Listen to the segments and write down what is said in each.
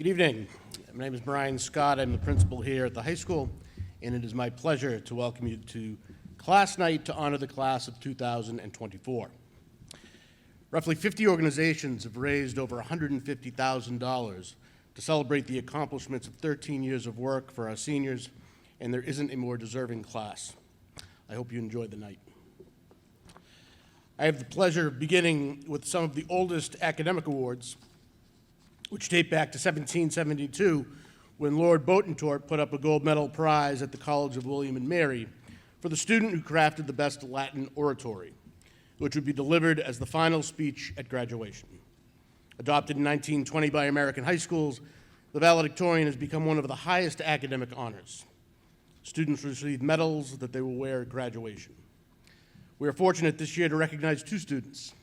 Good evening. My name is Brian Scott. I'm the principal here at the high school, and it is my pleasure to welcome you to class night to honor the class of 2024. Roughly 50 organizations have raised over $150,000 to celebrate the accomplishments of 13 years of work for our seniors, and there isn't a more deserving class. I hope you enjoy the night. I have the pleasure of beginning with some of the oldest academic awards, which date back to 1772, when Lord Botentorp put up a gold medal prize at the College of William and Mary for the student who crafted the best Latin oratory, which would be delivered as the final speech at graduation. Adopted in 1920 by American high schools, the valedictorian has become one of the highest academic honors. Students receive medals that they will wear at graduation. We are fortunate this year to recognize two students.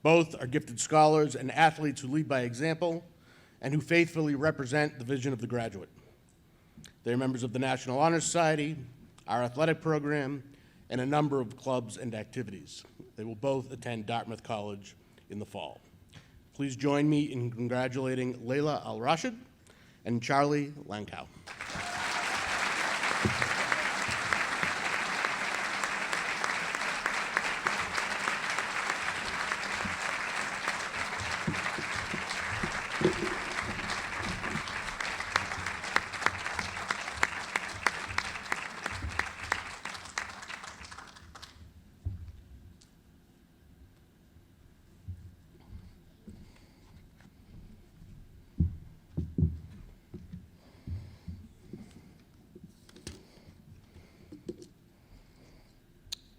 Both are gifted scholars and athletes who lead by example and who faithfully represent the vision of the graduate. They are members of the National Honor Society, our athletic program, and a number of clubs and activities. They will both attend Dartmouth College in the fall. Please join me in congratulating Layla Al-Rashid and Charlie Lankow.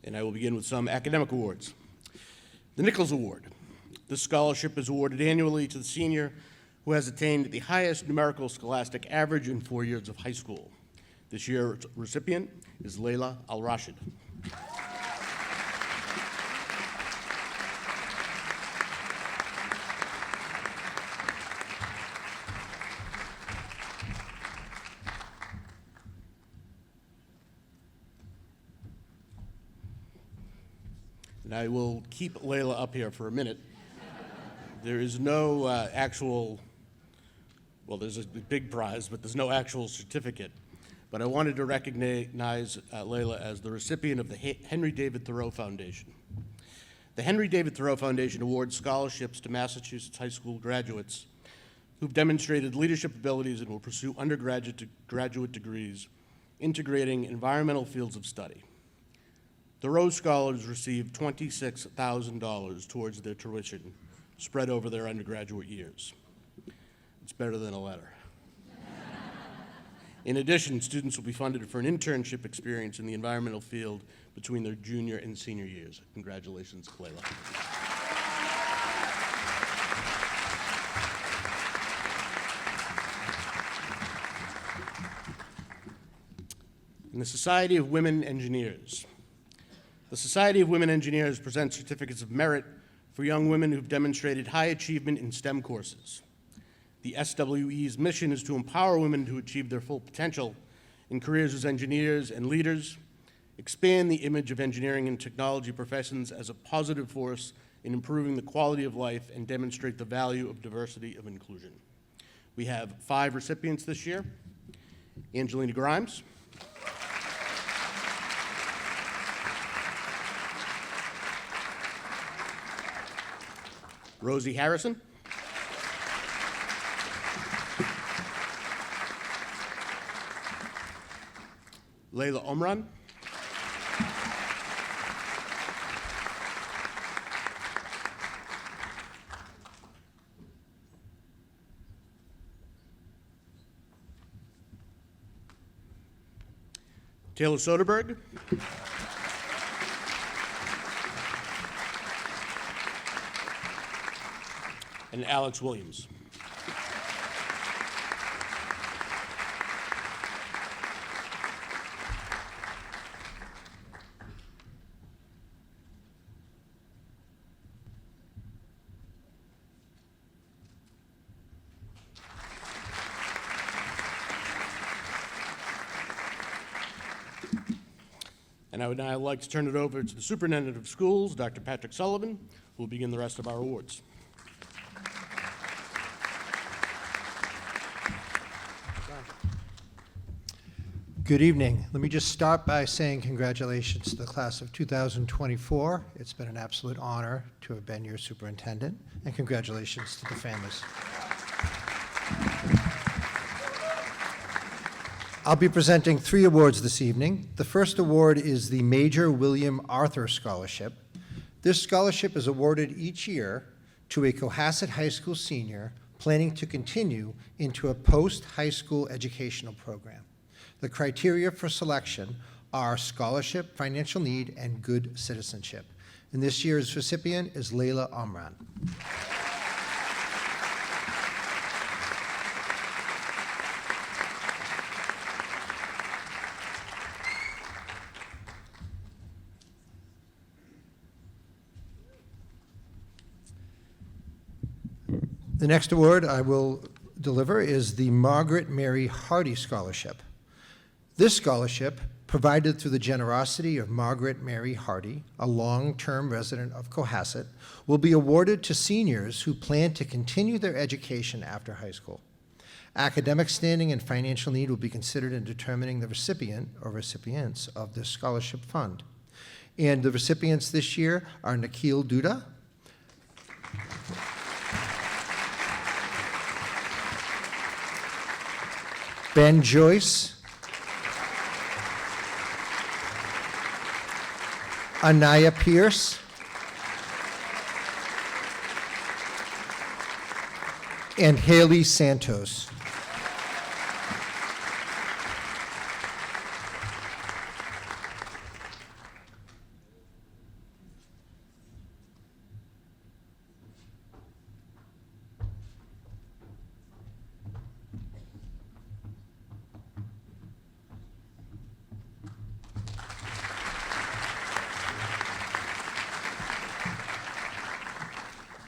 And I will begin with some academic awards. The Nichols Award. This scholarship is awarded annually to the senior who has attained the highest numerical scholastic average in 4 years of high school. This year's recipient is Layla Al-Rashid. And I will keep Layla up here for a minute. There is no well, there's a big prize, but there's no actual certificate. But I wanted to recognize Layla as the recipient of the Henry David Thoreau Foundation. The Henry David Thoreau Foundation awards scholarships to Massachusetts high school graduates who've demonstrated leadership abilities and will pursue undergraduate to graduate degrees, integrating environmental fields of study. Thoreau scholars receive $26,000 towards their tuition, spread over their undergraduate years. It's better than a letter. In addition, students will be funded for an internship experience in the environmental field between their junior and senior years. Congratulations, Layla. And the Society of Women Engineers. The Society of Women Engineers presents certificates of merit for young women who've demonstrated high achievement in STEM courses. The SWE's mission is to empower women to achieve their full potential in careers as engineers and leaders, expand the image of engineering and technology professions as a positive force in improving the quality of life, and demonstrate the value of diversity of inclusion. We have 5 recipients this year. Angelina Grimes, Rosie Harrison, Layla Omran, Taylor Soderberg, and Alex Williams. And I would now like to turn it over to the Superintendent of Schools, Dr. Patrick Sullivan, who will begin the rest of our awards. Good evening. Let me just start by saying congratulations to the class of 2024. It's been an absolute honor to have been your superintendent, and congratulations to the families. I'll be presenting 3 awards this evening. The first award is the Major William Arthur Scholarship. This scholarship is awarded each year to a Cohasset High School senior planning to continue into a post-high school educational program. The criteria for selection are scholarship, financial need, and good citizenship. And this year's recipient is Layla Omran. The next award I will deliver is the Margaret Mary Hardy Scholarship. This scholarship, provided through the generosity of Margaret Mary Hardy, a long-term resident of Cohasset, will be awarded to seniors who plan to continue their education after high school. Academic standing and financial need will be considered in determining the recipient or recipients of this scholarship fund. And the recipients this year are Nikhil Duda, Ben Joyce, Anaya Pierce, and Haley Santos.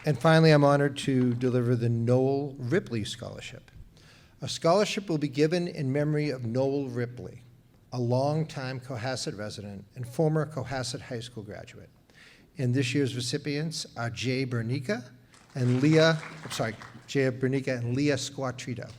And finally, I'm honored to deliver the Noel Ripley Scholarship. A scholarship will be given in memory of Noel Ripley, a longtime Cohasset resident and former Cohasset High School graduate. And this year's recipients are Jay Bernica and Leah Squatrito.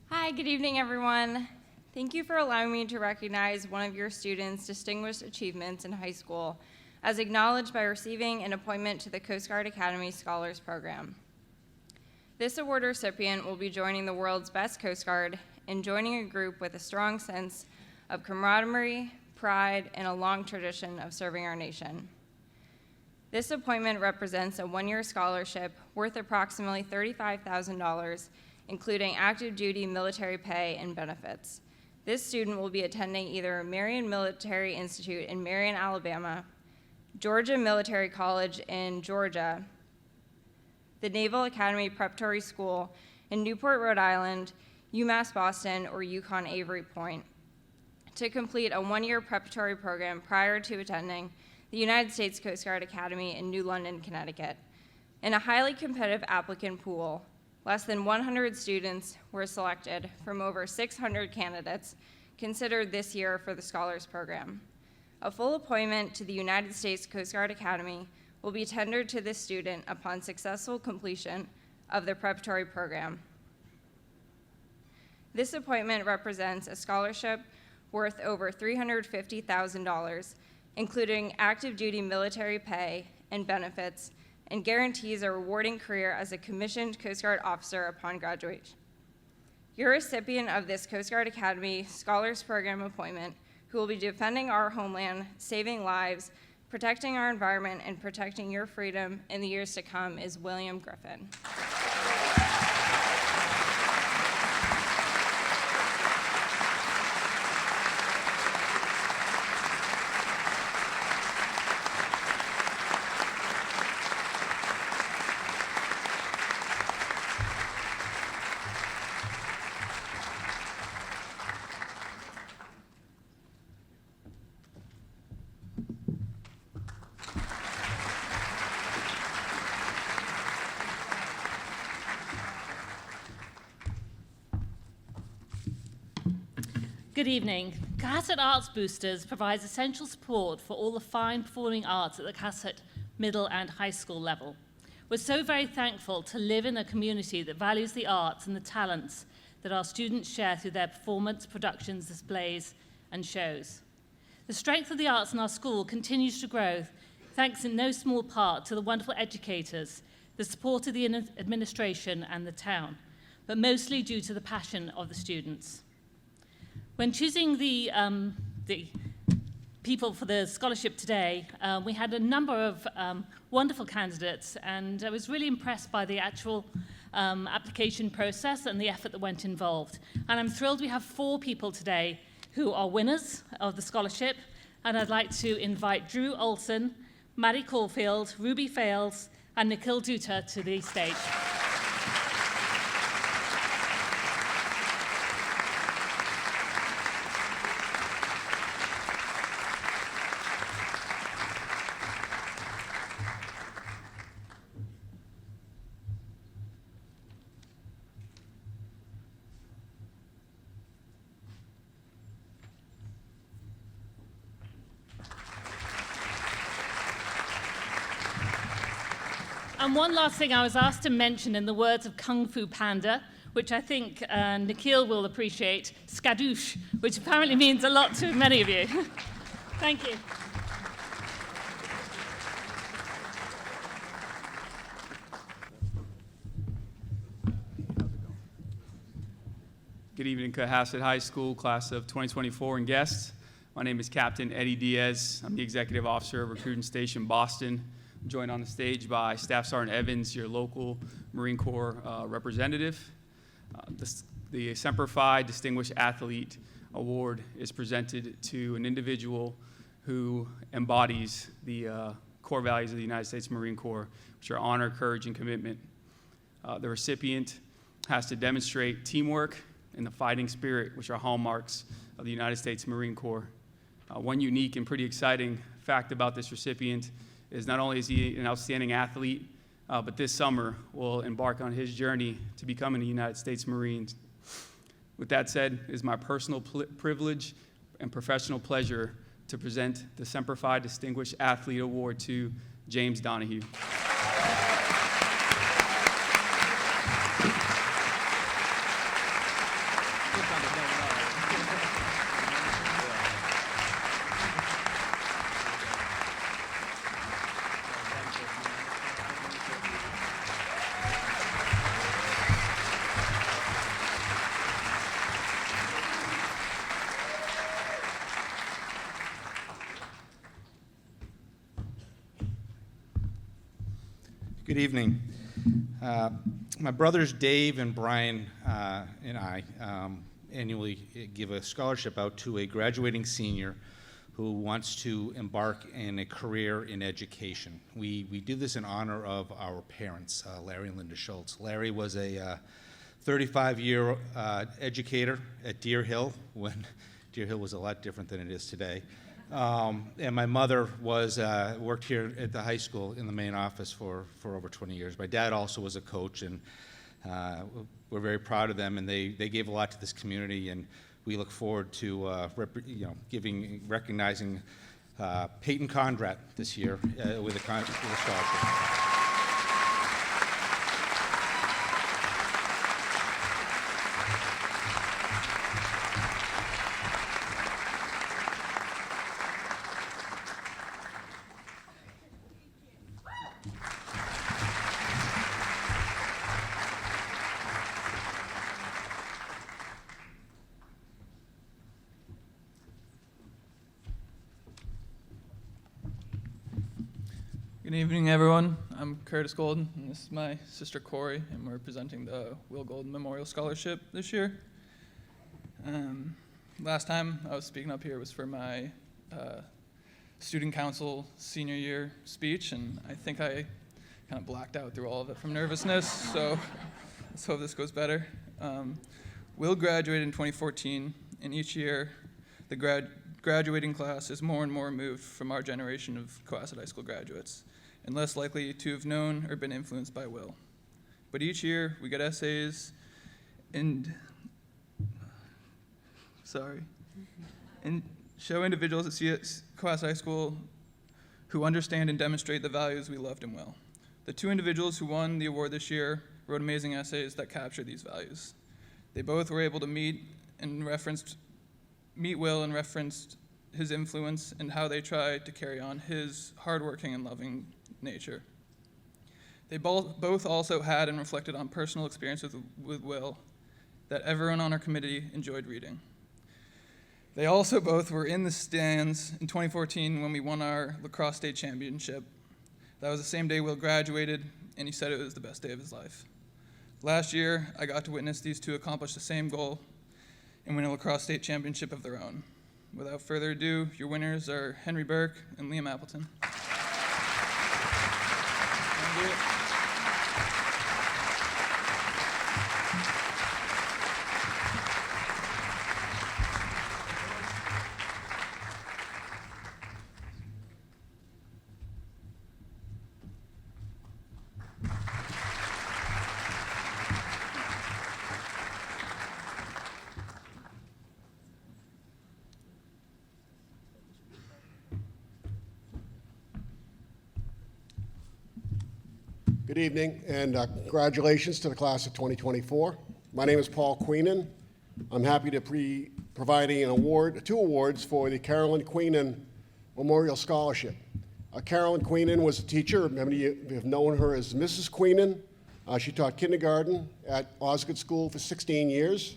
Hi, good evening, everyone. Thank you for allowing me to recognize one of your students' distinguished achievements in high school as acknowledged by receiving an appointment to the Coast Guard Academy Scholars Program. This award recipient will be joining the world's best Coast Guard and joining a group with a strong sense of camaraderie, pride, and a long tradition of serving our nation. This appointment represents a one-year scholarship worth approximately $35,000, including active duty military pay and benefits. This student will be attending either Marion Military Institute in Marion, Alabama, Georgia Military College in Georgia, the Naval Academy Preparatory School in Newport, Rhode Island, UMass Boston, or UConn Avery Point, to complete a one-year preparatory program prior to attending the United States Coast Guard Academy in New London, Connecticut. In a highly competitive applicant pool, less than 100 students were selected from over 600 candidates considered this year for the Scholars Program. A full appointment to the United States Coast Guard Academy will be tendered to this student upon successful completion of the preparatory program. This appointment represents a scholarship worth over $350,000, including active duty military pay and benefits, and guarantees a rewarding career as a commissioned Coast Guard officer upon graduation. You're a recipient of this Coast Guard Academy Scholars Program appointment who will be defending our homeland, saving lives, protecting our environment, and protecting your freedom in the years to come is William Griffin. Good evening. Cohasset Arts Boosters provides essential support for all the fine performing arts at the Cohasset middle and high school level. We're so very thankful to live in a community that values the arts and the talents that our students share through their performance, productions, displays, and shows. The strength of the arts in our school continues to grow, thanks in no small part to the wonderful educators, the support of the administration and the town, but mostly due to the passion of the students. When choosing the people for the scholarship today, we had a number of wonderful candidates, and I was really impressed by the actual application process and the effort that went involved. And I'm thrilled we have 4 people today who are winners of the scholarship, and I'd like to invite Drew Olson, Maddie Caulfield, Ruby Fales, and Nikhil Dutta to the stage. And one last thing I was asked to mention in the words of Kung Fu Panda, which I think Nikhil will appreciate, skadoosh, which apparently means a lot to many of you. Thank you. Good evening, Cohasset High School, class of 2024 and guests. My name is Captain Eddie Diaz. I'm the Executive Officer of Recruiting Station Boston. I'm joined on the stage by Staff Sergeant Evans, your local Marine Corps representative. The Semper Fi Distinguished Athlete Award is presented to an individual who embodies the core values of the United States Marine Corps, which are honor, courage, and commitment. The recipient has to demonstrate teamwork and the fighting spirit, which are hallmarks of the United States Marine Corps. One unique and pretty exciting fact about this recipient is not only is he an outstanding athlete, but this summer will embark on his journey to becoming a United States Marine. With that said, it is my personal privilege and professional pleasure to present the Semper Fi Distinguished Athlete Award to James Donahue. Good evening. My brothers Dave and Brian and I annually give a scholarship out to a graduating senior who wants to embark in a career in education. We do this in honor of our parents, Larry and Linda Schultz. Larry was a 35-year educator at Deer Hill when Deer Hill was a lot different than it is today. And my mother worked here at the high school in the main office for over 20 years. My dad also was a coach, and we're very proud of them, and they gave a lot to this community, and we look forward to recognizing Peyton Condrat this year with a scholarship. Good evening, everyone. I'm Curtis Golden, and this is my sister Corey, and we're presenting the Will Golden Memorial Scholarship this year. Last time I was speaking up here was for my student council senior year speech, and I think I kind of blacked out through all of it from nervousness, so let's hope this goes better. Will graduated in 2014, and each year the graduating class is more and more removed from our generation of Cohasset High School graduates, and less likely to have known or been influenced by Will. But each year, we get essays and show individuals at Cohasset High School who understand and demonstrate the values we loved in Will. The two individuals who won the award this year wrote amazing essays that capture these values. They both were able to meet Will and referenced his influence and how they tried to carry on his hardworking and loving nature. They both also had and reflected on personal experiences with Will that everyone on our committee enjoyed reading. They also both were in the stands in 2014 when we won our lacrosse state championship. That was the same day Will graduated, and he said it was the best day of his life. Last year, I got to witness these two accomplish the same goal and win a lacrosse state championship of their own. Without further ado, your winners are Henry Burke and Liam Appleton. Thank you. Good evening, and congratulations to the class of 2024. My name is Paul Queenan. I'm happy to be providing two awards for the Carolyn Queenan Memorial Scholarship. Carolyn Queenan was a teacher. Many of you have known her as Mrs. Queenan. She taught kindergarten at Osgood School for 16 years,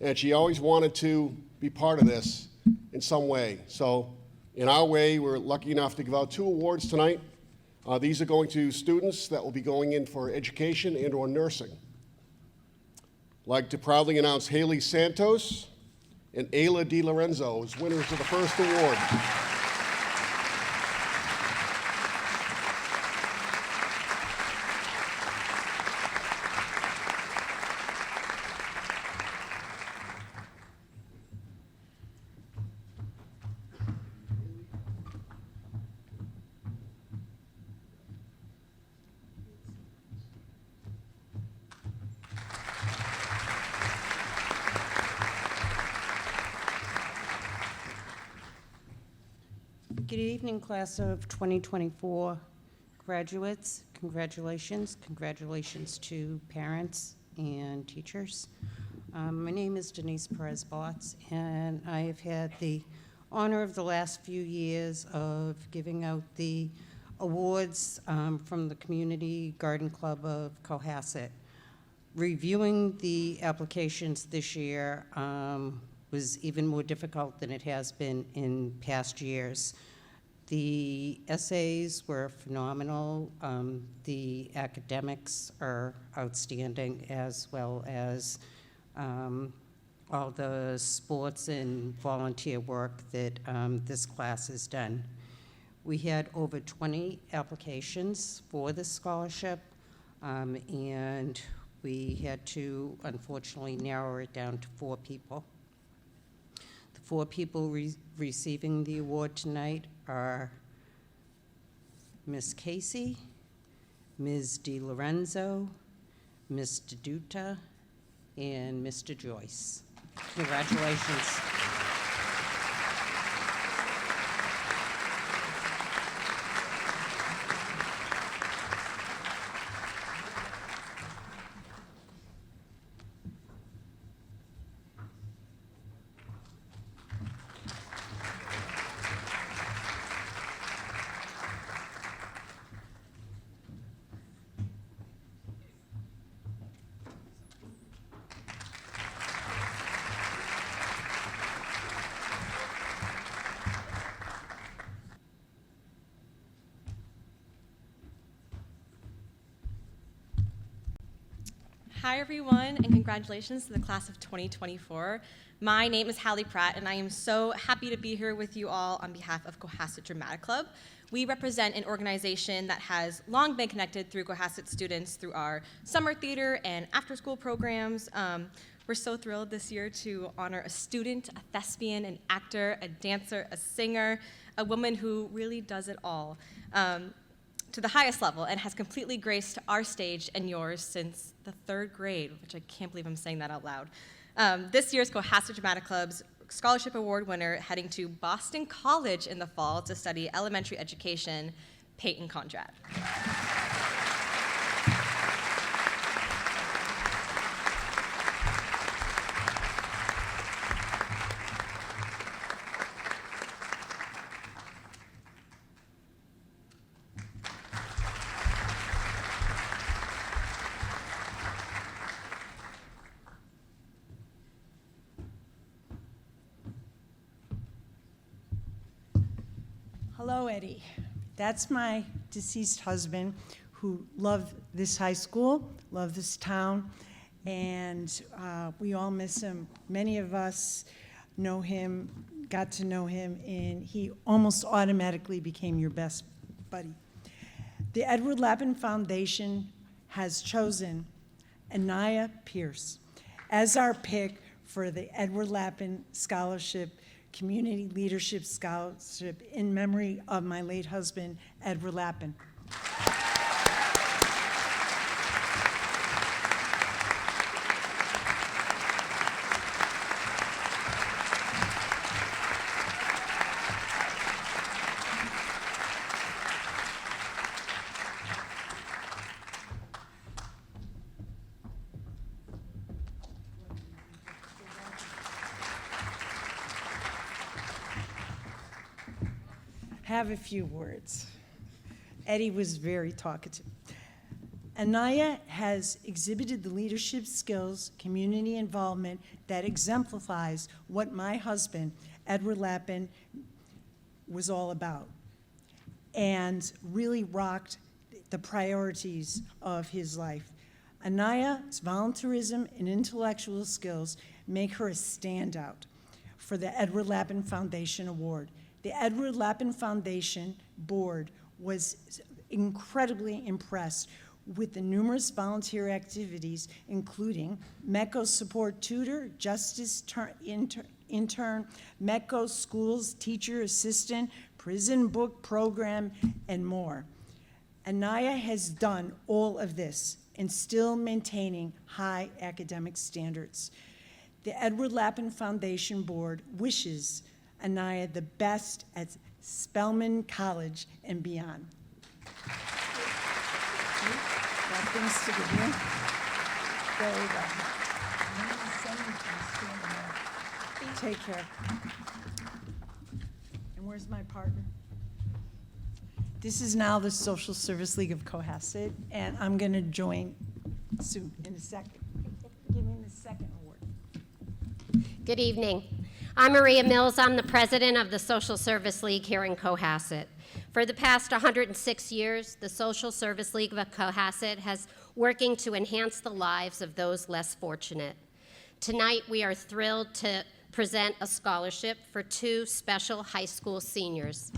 and she always wanted to be part of this in some way. So in our way, we're lucky enough to give out two awards tonight. These are going to students that will be going in for education and or nursing. I'd like to proudly announce Haley Santos and Ayla DiLorenzo as winners of the first award. Good evening, class of 2024 graduates. Congratulations. Congratulations to parents and teachers. My name is Denise Perez-Botts, and I have had the honor of the last few years of giving out the awards from the Community Garden Club of Cohasset. Reviewing the applications this year was even more difficult than it has been in past years. The essays were phenomenal. The academics are outstanding, as well as all the sports and volunteer work that this class has done. We had over 20 applications for this scholarship, and we had to, unfortunately, narrow it down to 4 people. The 4 people receiving the award tonight are Ms. Casey, Ms. DiLorenzo, Ms. DeDuta, and Mr. Joyce. Congratulations. Hi, everyone, and congratulations to the class of 2024. My name is Hallie Pratt, and I am so happy to be here with you all on behalf of Cohasset Dramatic Club. We represent an organization that has long been connected through Cohasset students through our summer theater and after-school programs. We're so thrilled this year to honor a student, a thespian, an actor, a dancer, a singer, a woman who really does it all. To the highest level and has completely graced our stage and yours since the 3rd grade, which I can't believe I'm saying that out loud. This year's Cohasset Dramatic Club's Scholarship Award winner heading to Boston College in the fall to study elementary education, Peyton Conrad. Hello, Eddie. That's my deceased husband who loved this high school, loved this town, and we all miss him. Many of us know him, got to know him, and he almost automatically became your best buddy. The Edward Lappin Foundation has chosen Anaya Pierce as our pick for the Edward Lappin Scholarship, Community Leadership Scholarship in memory of my late husband, Edward Lappin. Have a few words. Eddie was very talkative. Anaya has exhibited the leadership skills, community involvement that exemplifies what my husband, Edward Lappin, was all about, and really rocked the priorities of his life. Anaya's volunteerism and intellectual skills make her a standout for the Edward Lappin Foundation Award. The Edward Lappin Foundation Board was incredibly impressed with the numerous volunteer activities, including METCO support tutor, justice intern, METCO schools teacher assistant, prison book program, and more. Anaya has done all of this and still maintaining high academic standards. The Edward Lappin Foundation Board wishes Anaya the best at Spelman College and beyond. Got things to do. There we go. Take care. And where's my partner? This is now the Social Service League of Cohasset, and I'm going to join Sue in a second. Give me the second award. Good evening. I'm Maria Mills. I'm the president of the Social Service League here in Cohasset. For the past 106 years, the Social Service League of Cohasset has working to enhance the lives of those less fortunate. Tonight, we are thrilled to present a scholarship for 2 special high school seniors.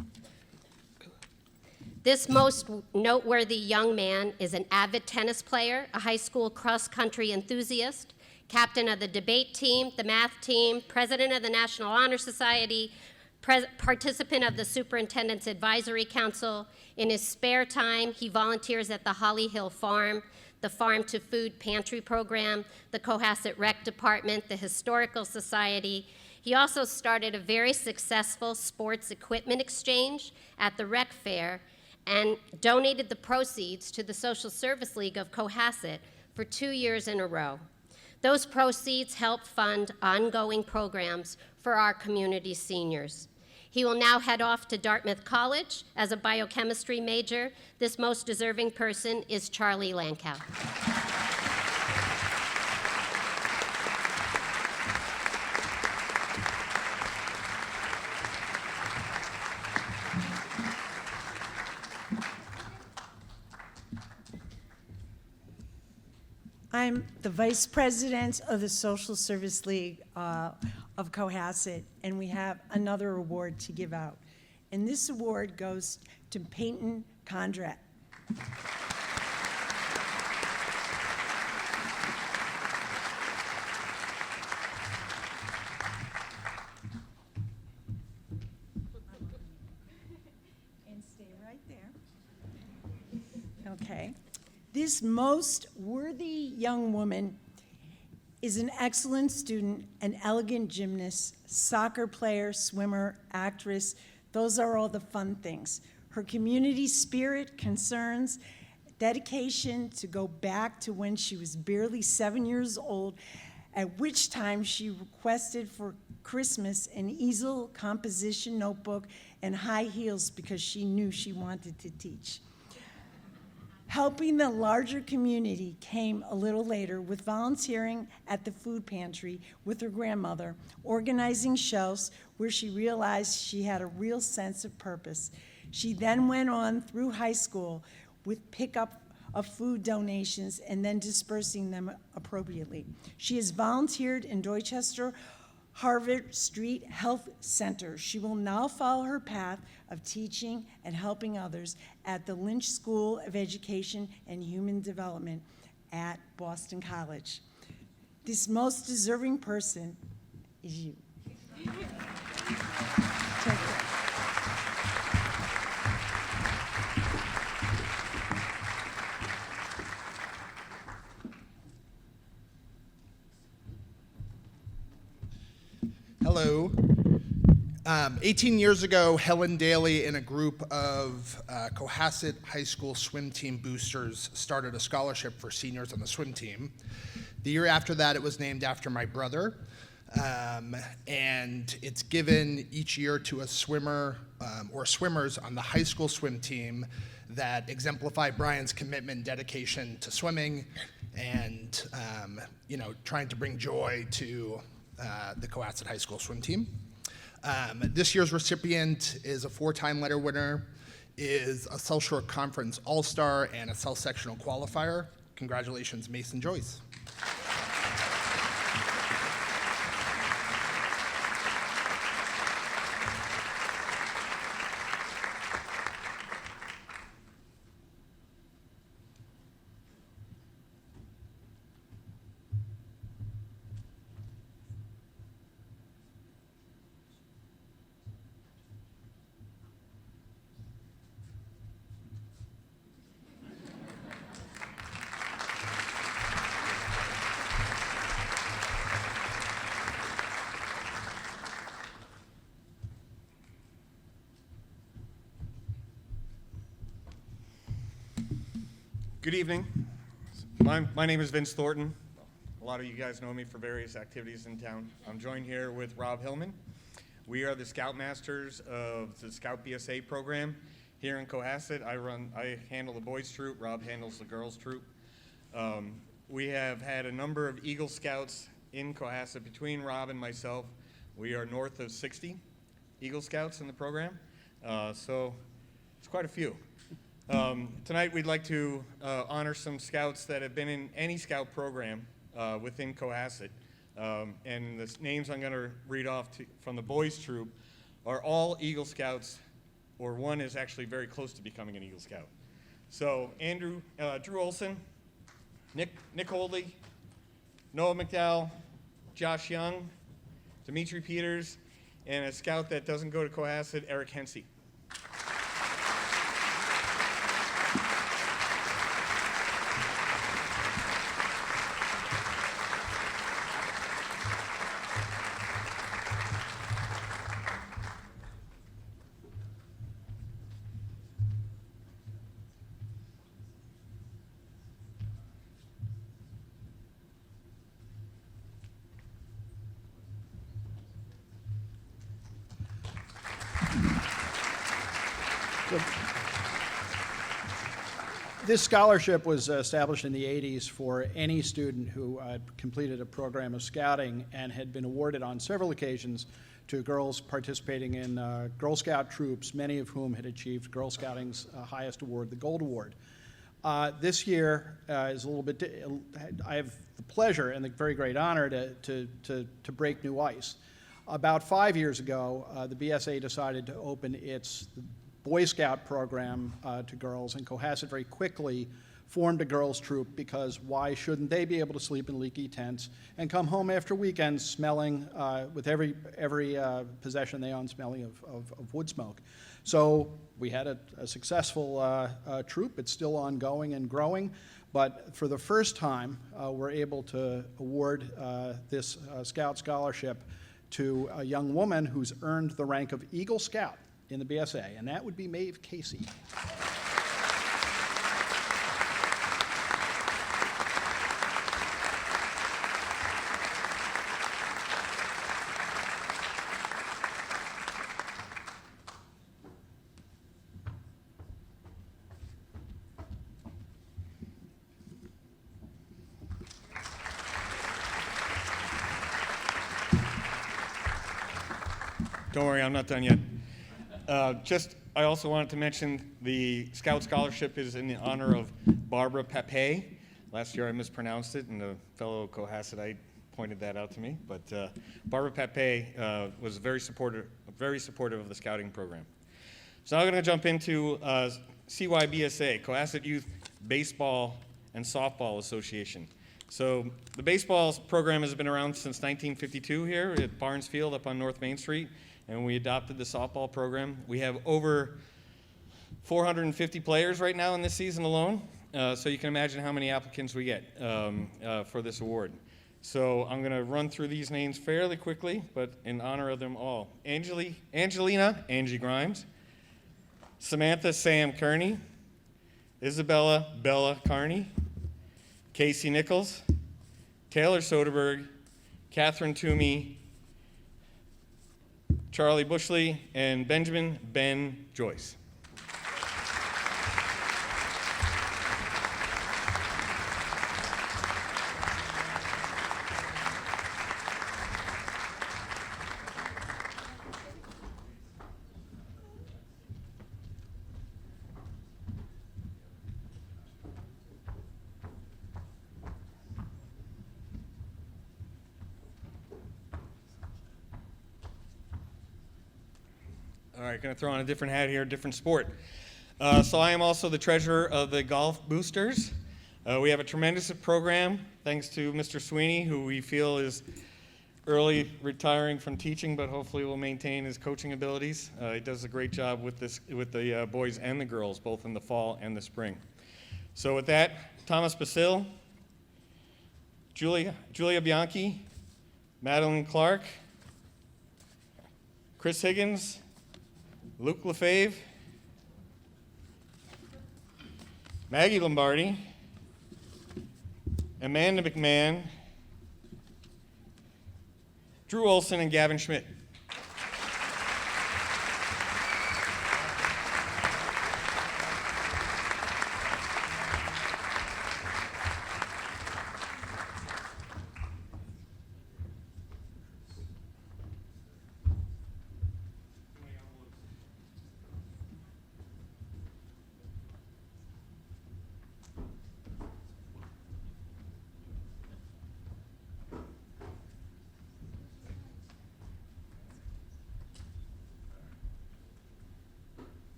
This most noteworthy young man is an avid tennis player, a high school cross-country enthusiast, captain of the debate team, the math team, president of the National Honor Society, participant of the Superintendent's Advisory Council. In his spare time, he volunteers at the Holly Hill Farm, the Farm to Food Pantry Program, the Cohasset Rec Department, the Historical Society. He also started a very successful sports equipment exchange at the Rec Fair and donated the proceeds to the Social Service League of Cohasset for 2 years in a row. Those proceeds help fund ongoing programs for our community seniors. He will now head off to Dartmouth College as a biochemistry major. This most deserving person is Charlie Lankow. I'm the vice president of the Social Service League of Cohasset, and we have another award to give out. And this award goes to Peyton Condrat. And stay right there. Okay. This most worthy young woman is an excellent student, an elegant gymnast, soccer player, swimmer, actress. Those are all the fun things. Her community spirit, concerns, dedication to go back to when she was barely 7 years old, at which time she requested for Christmas an easel, composition notebook, and high heels because she knew she wanted to teach. Helping the larger community came a little later with volunteering at the food pantry with her grandmother, organizing shelves where she realized she had a real sense of purpose. She then went on through high school with pickup of food donations and then dispersing them appropriately. She has volunteered in Dorchester Harvard Street Health Center. She will now follow her path of teaching and helping others at the Lynch School of Education and Human Development at Boston College. This most deserving person is you. Take care. Hello. 18 years ago, Helen Daly and a group of Cohasset High School swim team boosters started a scholarship for seniors on the swim team. The year after that, it was named after my brother, and it's given each year to a swimmer or swimmers on the high school swim team that exemplify Brian's commitment and dedication to swimming and trying to bring joy to the Cohasset High School swim team. This year's recipient is a 4-time letter winner, is a South Shore Conference All-Star, and a South Sectional Qualifier. Congratulations, Mason Joyce. Good evening. My name is Vince Thornton. A lot of you guys know me for various activities in town. I'm joined here with Rob Hillman. We are the Scoutmasters of the Scout BSA program here in Cohasset. I handle the boys troop. Rob handles the girls troop. We have had a number of Eagle Scouts in Cohasset. Between Rob and myself, we are north of 60 Eagle Scouts in the program. So it's quite a few. Tonight we'd like to honor some Scouts that have been in any Scout program within Cohasset. And the names I'm going to read off from the boys troop are all Eagle Scouts, or one is actually very close to becoming an Eagle Scout. So Drew Olson, Nick Holdley, Noah McDowell, Josh Young, Dimitri Peters, and a Scout that doesn't go to Cohasset, Eric Hensey. This scholarship was established in the 80s for any student who completed a program of scouting and had been awarded on several occasions to girls participating in Girl Scout troops, many of whom had achieved Girl Scouting's highest award, the Gold Award. This year is a little bit, I have the pleasure and the very great honor to break new ice. About 5 years ago, the BSA decided to open its Boy Scout program to girls, and Cohasset very quickly formed a girls troop because why shouldn't they be able to sleep in leaky tents and come home after weekends smelling, with every possession they own smelling of wood smoke. So we had a successful troop. It's still ongoing and growing, but for the first time we're able to award this Scout Scholarship to a young woman who's earned the rank of Eagle Scout in the BSA, and that would be Maeve Casey. Don't worry, I'm not done yet. I also wanted to mention the Scout Scholarship is in the honor of Barbara Pape. Last year I mispronounced it, and a fellow Cohassetite pointed that out to me. But Barbara Pape was very supportive of the scouting program. So now I'm going to jump into CYBSA, Cohasset Youth Baseball and Softball Association. So the baseball program has been around since 1952 here at Barnes Field up on North Main Street, and we adopted the softball program. We have over 450 players right now in this season alone, so you can imagine how many applicants we get for this award. So I'm going to run through these names fairly quickly, but in honor of them all. Angelina, Angie Grimes. Samantha, Sam Kearney. Isabella, Bella Carney. Casey Nichols. Taylor Soderberg. Catherine Toomey. Charlie Bushley, and Benjamin Ben Joyce. All right, going to throw on a different hat here, different sport. So I am also the treasurer of the Golf Boosters. We have a tremendous program, thanks to Mr. Sweeney, who we feel is early retiring from teaching, but hopefully will maintain his coaching abilities. He does a great job with the boys and the girls, both in the fall and the spring. So with that, Thomas Basil, Julia Bianchi, Madeline Clark, Chris Higgins, Luke Lefebvre, Maggie Lombardi, Amanda McMahon, Drew Olson, and Gavin Schmidt.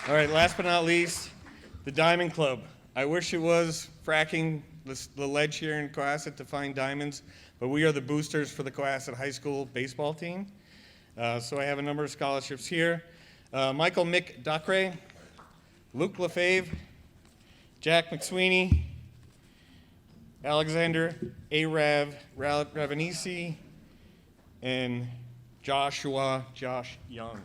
All right, last but not least, the Diamond Club. I wish it was fracking the ledge here in Cohasset to find diamonds, but we are the boosters for the Cohasset High School baseball team. So I have a number of scholarships here. Michael Mick Dacre, Luke Lefebvre, Jack McSweeney, Alexander Arav Ravanisi, and Josh Young.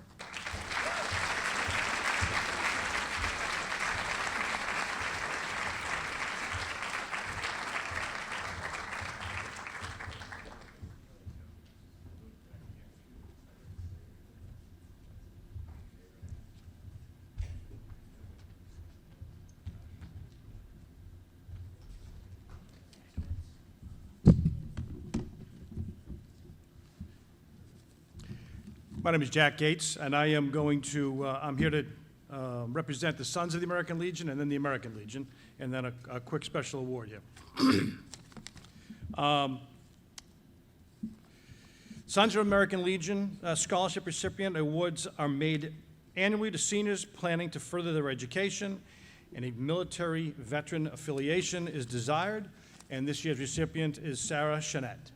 My name is Jack Gates, and I am going to, I'm here to represent the Sons of the American Legion and then the American Legion, and then a quick special award here. Sons of American Legion scholarship recipient awards are made annually to seniors planning to further their education, and a military veteran affiliation is desired, and this year's recipient is Sarah Chanette.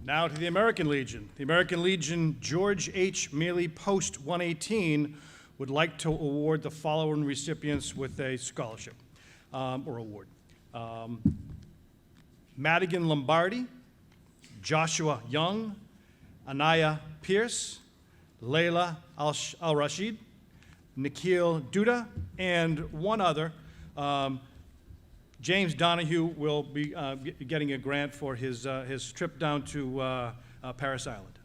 Now to the American Legion. The American Legion George H. Mealy Post 118 would like to award the following recipients with a scholarship or award. Madigan Lombardi, Joshua Young, Anaya Pierce, Layla Al-Rashid, Nikhil Duda, and one other. James Donahue will be getting a grant for his trip down to Paris Island.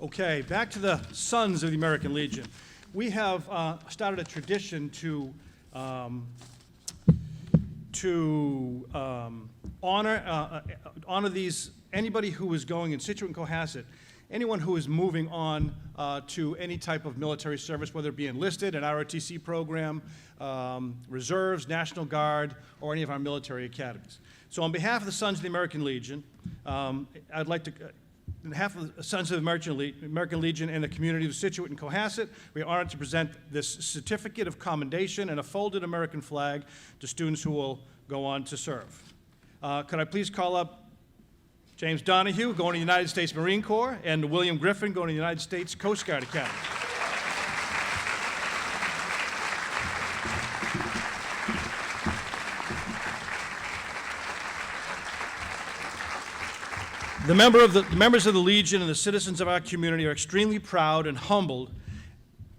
Okay, back to the Sons of the American Legion. We have started a tradition to honor these, anybody who is going in Situate and Cohasset, anyone who is moving on to any type of military service, whether it be enlisted, an ROTC program, reserves, National Guard, or any of our military academies. So on behalf of the Sons of the American Legion, I'd like to, on behalf of the Sons of the American Legion and the community of Situate and Cohasset, we are honored to present this certificate of commendation and a folded American flag to students who will go on to serve. Could I please call up James Donahue, going to the United States Marine Corps, and William Griffin, going to the United States Coast Guard Academy. The members of the Legion and the citizens of our community are extremely proud and humbled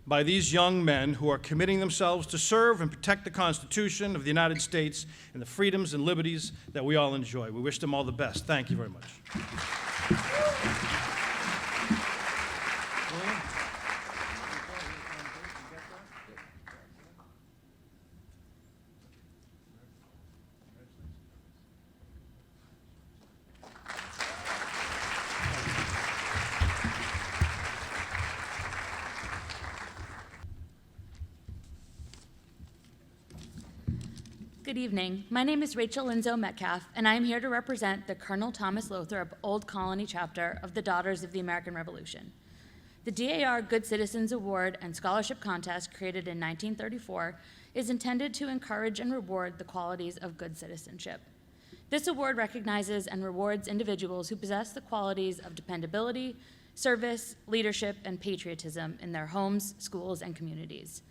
by these young men who are committing themselves to serve and protect the Constitution of the United States and the freedoms and liberties that we all enjoy. We wish them all the best. Thank you very much. Good evening. My name is Rachel Linzo Metcalf, and I am here to represent the Colonel Thomas Lothrop Old Colony chapter of the Daughters of the American Revolution. The DAR Good Citizens Award and Scholarship Contest, created in 1934, is intended to encourage and reward the qualities of good citizenship. This award recognizes and rewards individuals who possess the qualities of dependability, service, leadership, and patriotism in their homes, schools, and communities.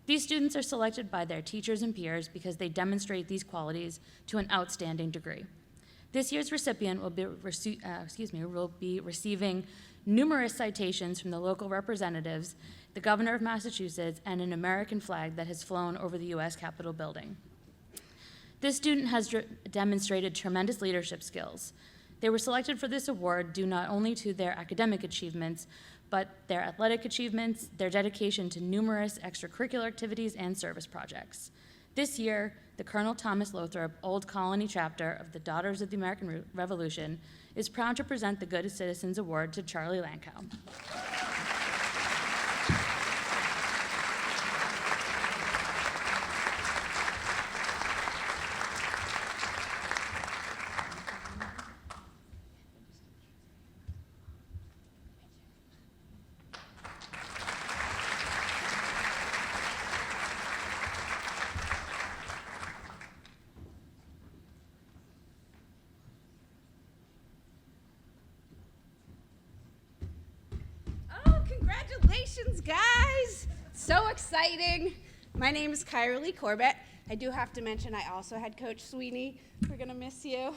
These students are selected by their teachers and peers because they demonstrate these qualities to an outstanding degree. This year's recipient will be receiving numerous citations from the local representatives, the governor of Massachusetts, and an American flag that has flown over the U.S. Capitol building. This student has demonstrated tremendous leadership skills. They were selected for this award due not only to their academic achievements, but their athletic achievements, their dedication to numerous extracurricular activities and service projects. This year, the Colonel Thomas Lothrop Old Colony chapter of the Daughters of the American Revolution is proud to present the Good Citizens Award to Charlie Lankow. Congratulations, guys! So exciting. My name is Kyra Lee Corbett. I do have to mention I also had Coach Sweeney. We're going to miss you.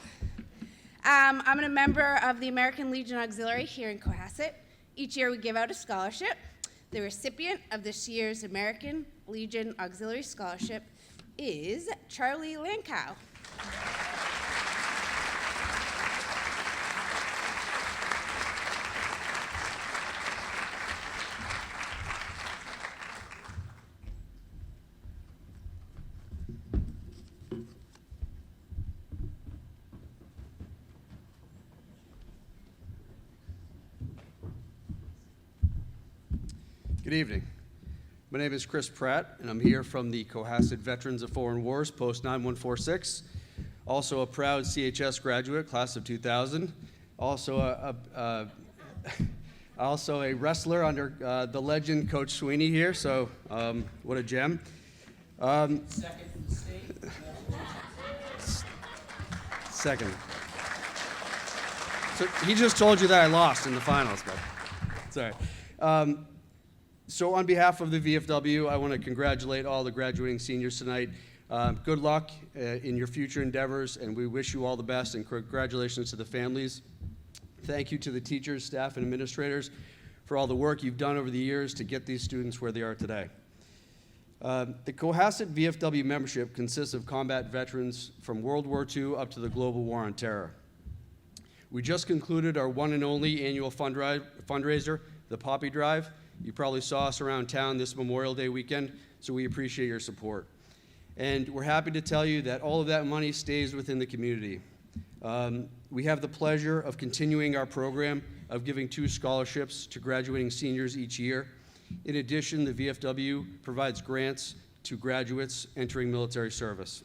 I'm a member of the American Legion Auxiliary here in Cohasset. Each year we give out a scholarship. The recipient of this year's American Legion Auxiliary Scholarship is Charlie Lankow. Good evening. My name is Chris Pratt, and I'm here from the Cohasset Veterans of Foreign Wars, Post 9146. Also a proud CHS graduate, class of 2000. Also a wrestler under the legend Coach Sweeney here, so what a gem. Second from the state. Second. So he just told you that I lost in the finals, but sorry. So on behalf of the VFW, I want to congratulate all the graduating seniors tonight. Good luck in your future endeavors, and we wish you all the best, and congratulations to the families. Thank you to the teachers, staff, and administrators for all the work you've done over the years to get these students where they are today. The Cohasset VFW membership consists of combat veterans from World War II up to the global war on terror. We just concluded our one and only annual fundraiser, the Poppy Drive. You probably saw us around town this Memorial Day weekend, so we appreciate your support. And we're happy to tell you that all of that money stays within the community. We have the pleasure of continuing our program of giving 2 scholarships to graduating seniors each year. In addition, the VFW provides grants to graduates entering military service.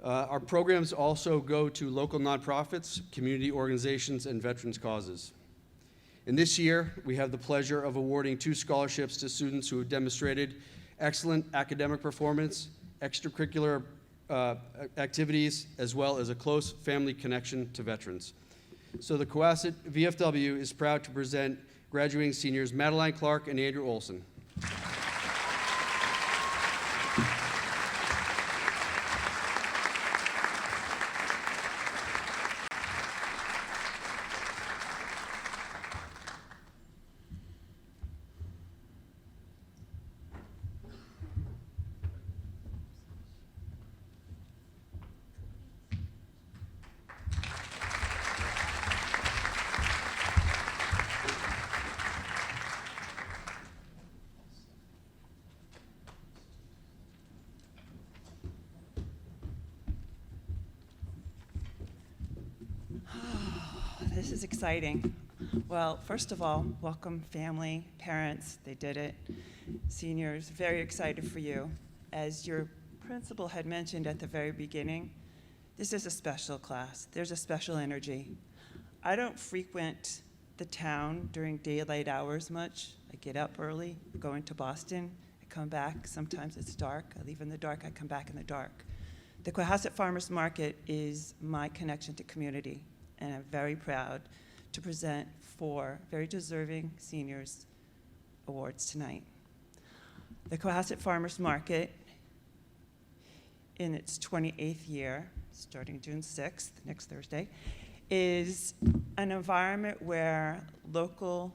Our programs also go to local nonprofits, community organizations, and veterans causes. And this year, we have the pleasure of awarding 2 scholarships to students who have demonstrated excellent academic performance, extracurricular activities, as well as a close family connection to veterans. So the Cohasset VFW is proud to present graduating seniors Madeline Clark and Andrew Olson. this is exciting. Well, first of all, welcome family, parents, they did it. Seniors, very excited for you. As your principal had mentioned at the very beginning, this is a special class. There's a special energy. I don't frequent the town during daylight hours much. I get up early, go into Boston, I come back, sometimes it's dark. I leave in the dark, I come back in the dark. The Cohasset Farmers Market is my connection to community, and I'm very proud to present 4 very deserving seniors awards tonight. The Cohasset Farmers Market, in its 28th year, starting June 6th, next Thursday, is an environment where local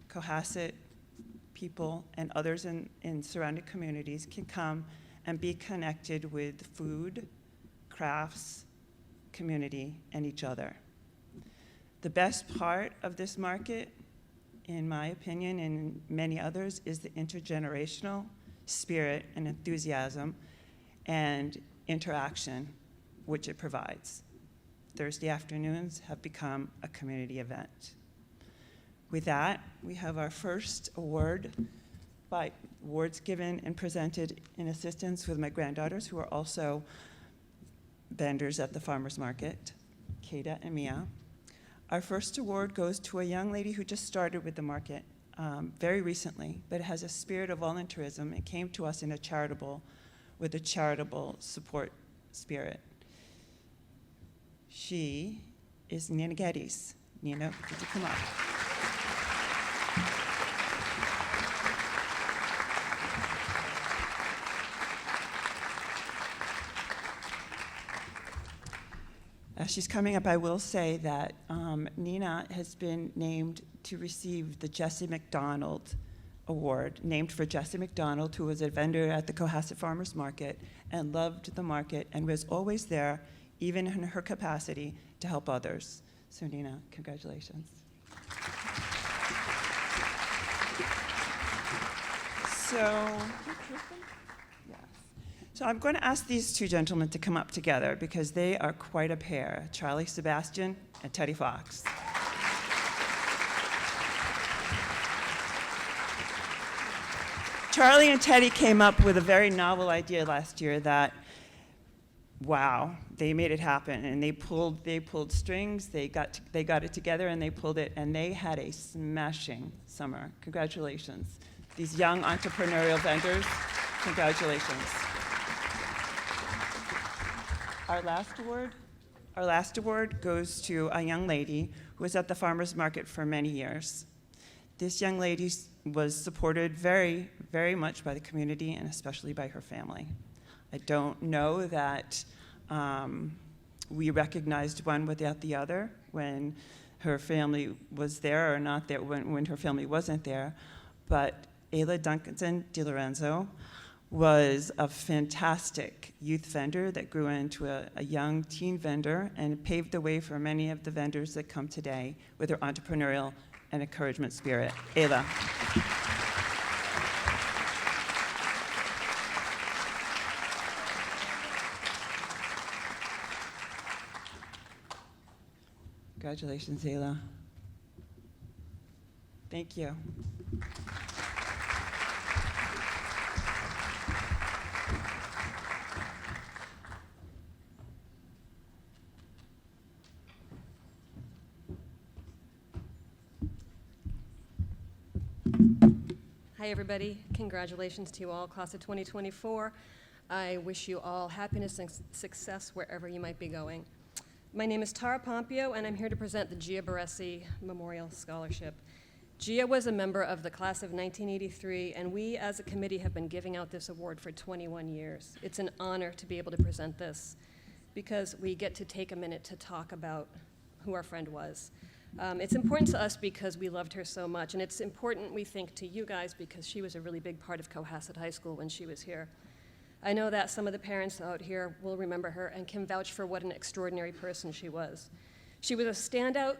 Cohasset people and others in surrounding communities can come and be connected with food, crafts, community, and each other. The best part of this market, in my opinion and many others, is the intergenerational spirit and enthusiasm and interaction which it provides. Thursday afternoons have become a community event. With that, we have our first award by awards given and presented in assistance with my granddaughters, who are also vendors at the farmers market, Kata and Mia. Our first award goes to a young lady who just started with the market very recently, but has a spirit of volunteerism and came to us with a charitable support spirit. She is Nina Geddes. Nina, could you come up? As she's coming up, I will say that Nina has been named to receive the Jesse McDonald Award, named for Jesse McDonald, who was a vendor at the Cohasset Farmers Market and loved the market and was always there, even in her capacity, to help others. So Nina, congratulations. So I'm going to ask these 2 gentlemen to come up together because they are quite a pair, Charlie Sebastian and Teddy Fox. Charlie and Teddy came up with a very novel idea last year that, wow, they made it happen, and they pulled strings, they got it together, and they pulled it, and they had a smashing summer. Congratulations. These young entrepreneurial vendors, congratulations. Our last award goes to a young lady who was at the farmers market for many years. This young lady was supported very, very much by the community and especially by her family. I don't know that we recognized one without the other when her family was there or not there, when her family wasn't there, but Ayla Duncanson DiLorenzo was a fantastic youth vendor that grew into a young teen vendor and paved the way for many of the vendors that come today with her entrepreneurial and encouragement spirit. Ayla. Congratulations, Ayla. Thank you. Hi, everybody. Congratulations to you all, class of 2024. I wish you all happiness and success wherever you might be going. My name is Tara Pompeo, and I'm here to present the Gia Baresi Memorial Scholarship. Gia was a member of the class of 1983, and we as a committee have been giving out this award for 21 years. It's an honor to be able to present this because we get to take a minute to talk about who our friend was. It's important to us because we loved her so much, and it's important, we think, to you guys because she was a really big part of Cohasset High School when she was here. I know that some of the parents out here will remember her and can vouch for what an extraordinary person she was. She was a standout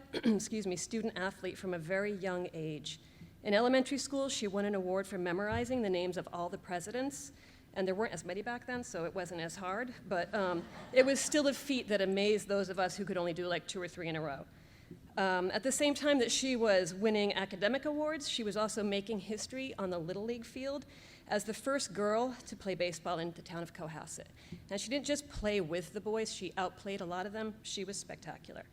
student athlete from a very young age. In elementary school, she won an award for memorizing the names of all the presidents, and there weren't as many back then, so it wasn't as hard, but it was still a feat that amazed those of us who could only do like 2 or 3 in a row. At the same time that she was winning academic awards, she was also making history on the Little League field as the first girl to play baseball in the town of Cohasset. Now, she didn't just play with the boys, she outplayed a lot of them. She was spectacular.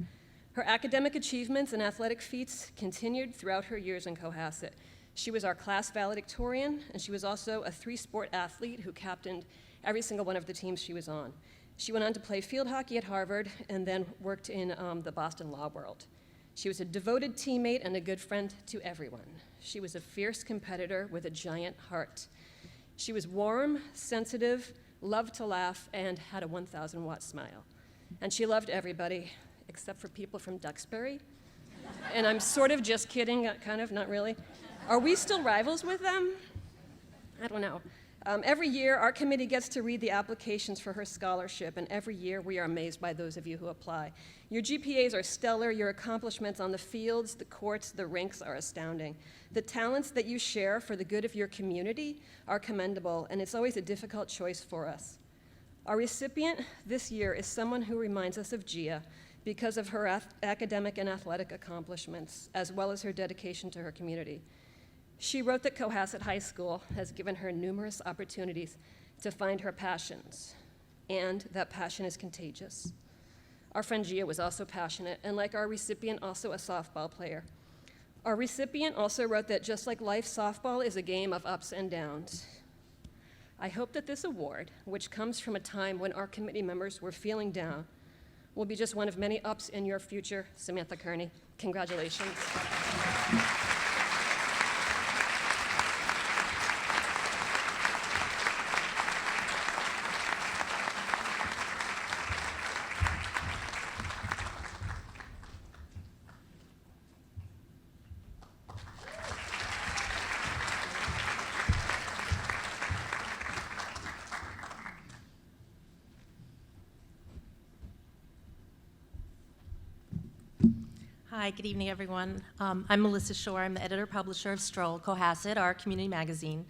Her academic achievements and athletic feats continued throughout her years in Cohasset. She was our class valedictorian, and she was also a three-sport athlete who captained every single one of the teams she was on. She went on to play field hockey at Harvard and then worked in the Boston law world. She was a devoted teammate and a good friend to everyone. She was a fierce competitor with a giant heart. She was warm, sensitive, loved to laugh, and had a 1,000-watt smile. And she loved everybody, except for people from Duxbury. And I'm sort of just kidding, kind of, not really. Are we still rivals with them? I don't know. Every year, our committee gets to read the applications for her scholarship, and every year we are amazed by those of you who apply. Your GPAs are stellar. Your accomplishments on the fields, the courts, the rinks are astounding. The talents that you share for the good of your community are commendable, and it's always a difficult choice for us. Our recipient this year is someone who reminds us of Gia because of her academic and athletic accomplishments, as well as her dedication to her community. She wrote that Cohasset High School has given her numerous opportunities to find her passions, and that passion is contagious. Our friend Gia was also passionate, and like our recipient, also a softball player. Our recipient also wrote that just like life, softball is a game of ups and downs. I hope that this award, which comes from a time when our committee members were feeling down, will be just one of many ups in your future. Samantha Kearney, congratulations. Hi, good evening, everyone. I'm Melissa Shore. I'm the editor-publisher of Stroll, Cohasset, our community magazine.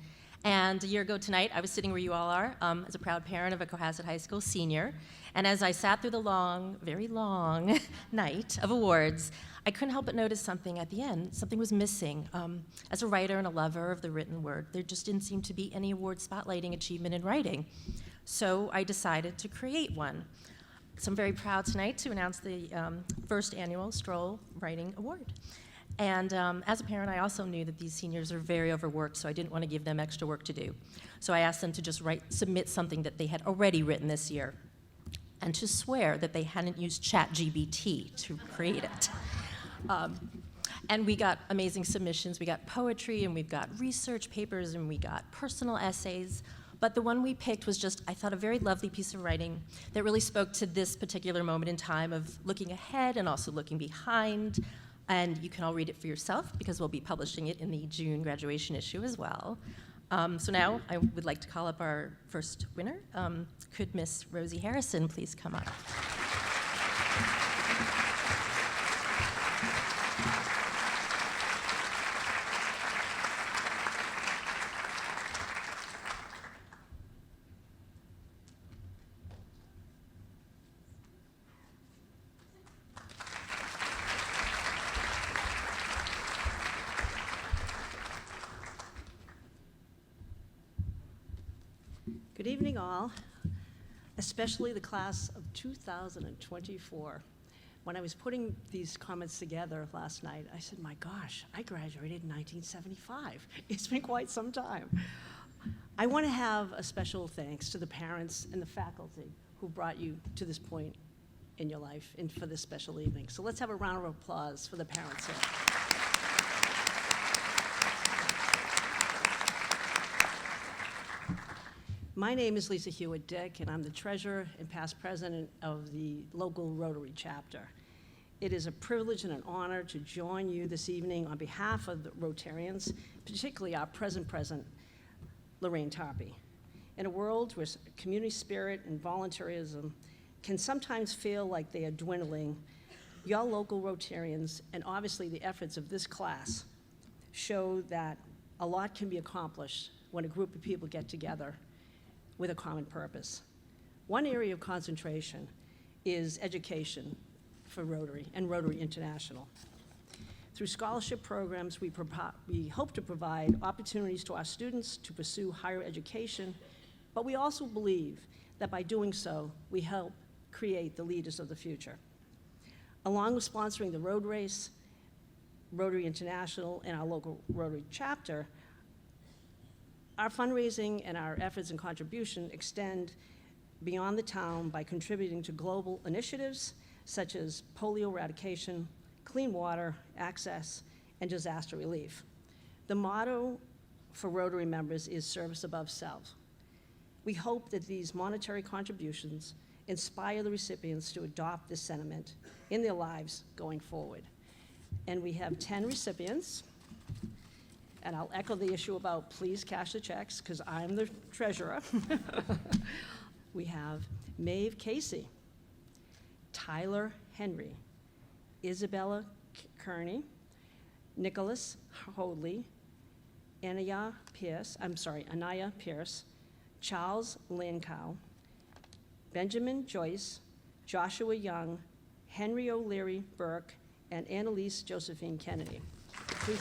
And a year ago tonight, I was sitting where you all are as a proud parent of a Cohasset High School senior. And as I sat through the long, very long night of awards, I couldn't help but notice something at the end. Something was missing. As a writer and a lover of the written word, there just didn't seem to be any award spotlighting achievement in writing. So I decided to create one. So I'm very proud tonight to announce the first annual Stroll Writing Award. And as a parent, I also knew that these seniors are very overworked, so I didn't want to give them extra work to do. So I asked them to just submit something that they had already written this year, and to swear that they hadn't used ChatGPT to create it. And we got amazing submissions. We got poetry, and we've got research papers, and we got personal essays. But the one we picked was just, I thought, a very lovely piece of writing that really spoke to this particular moment in time of looking ahead and also looking behind. And you can all read it for yourself because we'll be publishing it in the June graduation issue as well. So now I would like to call up our first winner. Could Miss Rosie Harrison please come up? Good evening, all, especially the class of 2024. When I was putting these comments together last night, I said, my gosh, I graduated in 1975. It's been quite some time. I want to have a special thanks to the parents and the faculty who brought you to this point in your life and for this special evening. So let's have a round of applause for the parents here. My name is Lisa Hewitt-Dick, and I'm the treasurer and past president of the local Rotary chapter. It is a privilege and an honor to join you this evening on behalf of the Rotarians, particularly our present president, Lorraine Tarpey. In a world where community spirit and volunteerism can sometimes feel like they are dwindling, your local Rotarians, and obviously the efforts of this class, show that a lot can be accomplished when a group of people get together with a common purpose. One area of concentration is education for Rotary and Rotary International. Through scholarship programs, we hope to provide opportunities to our students to pursue higher education, but we also believe that by doing so, we help create the leaders of the future. Along with sponsoring the road race, Rotary International, and our local Rotary chapter, our fundraising and our efforts and contribution extend beyond the town by contributing to global initiatives such as polio eradication, clean water, access, and disaster relief. The motto for Rotary members is service above self. We hope that these monetary contributions inspire the recipients to adopt this sentiment in their lives going forward. And we have 10 recipients, and I'll echo the issue about please cash the checks, because I'm the treasurer. We have Maeve Casey, Tyler Henry, Isabella Kearney, Nicholas Hoadley, Anaya Pierce, Charles Lancow, Benjamin Joyce, Joshua Young, Henry O'Leary Burke, and Annalise Josephine Kennedy. Please.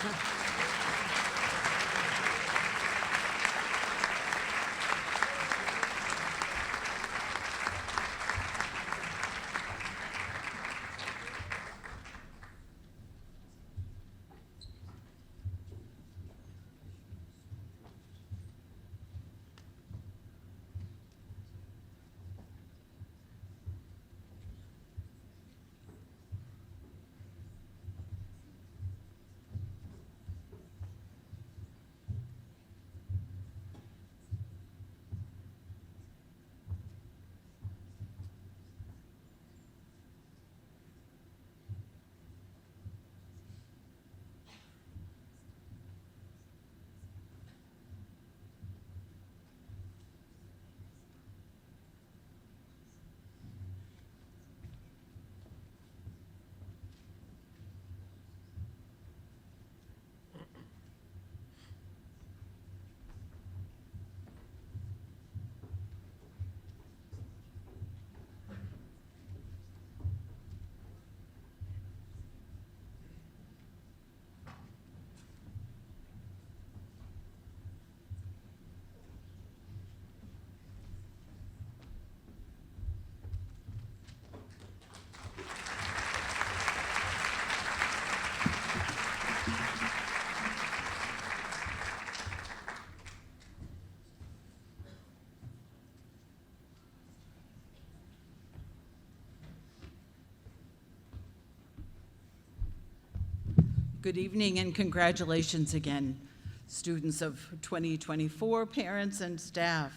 Good evening and congratulations again, students of 2024, parents and staff.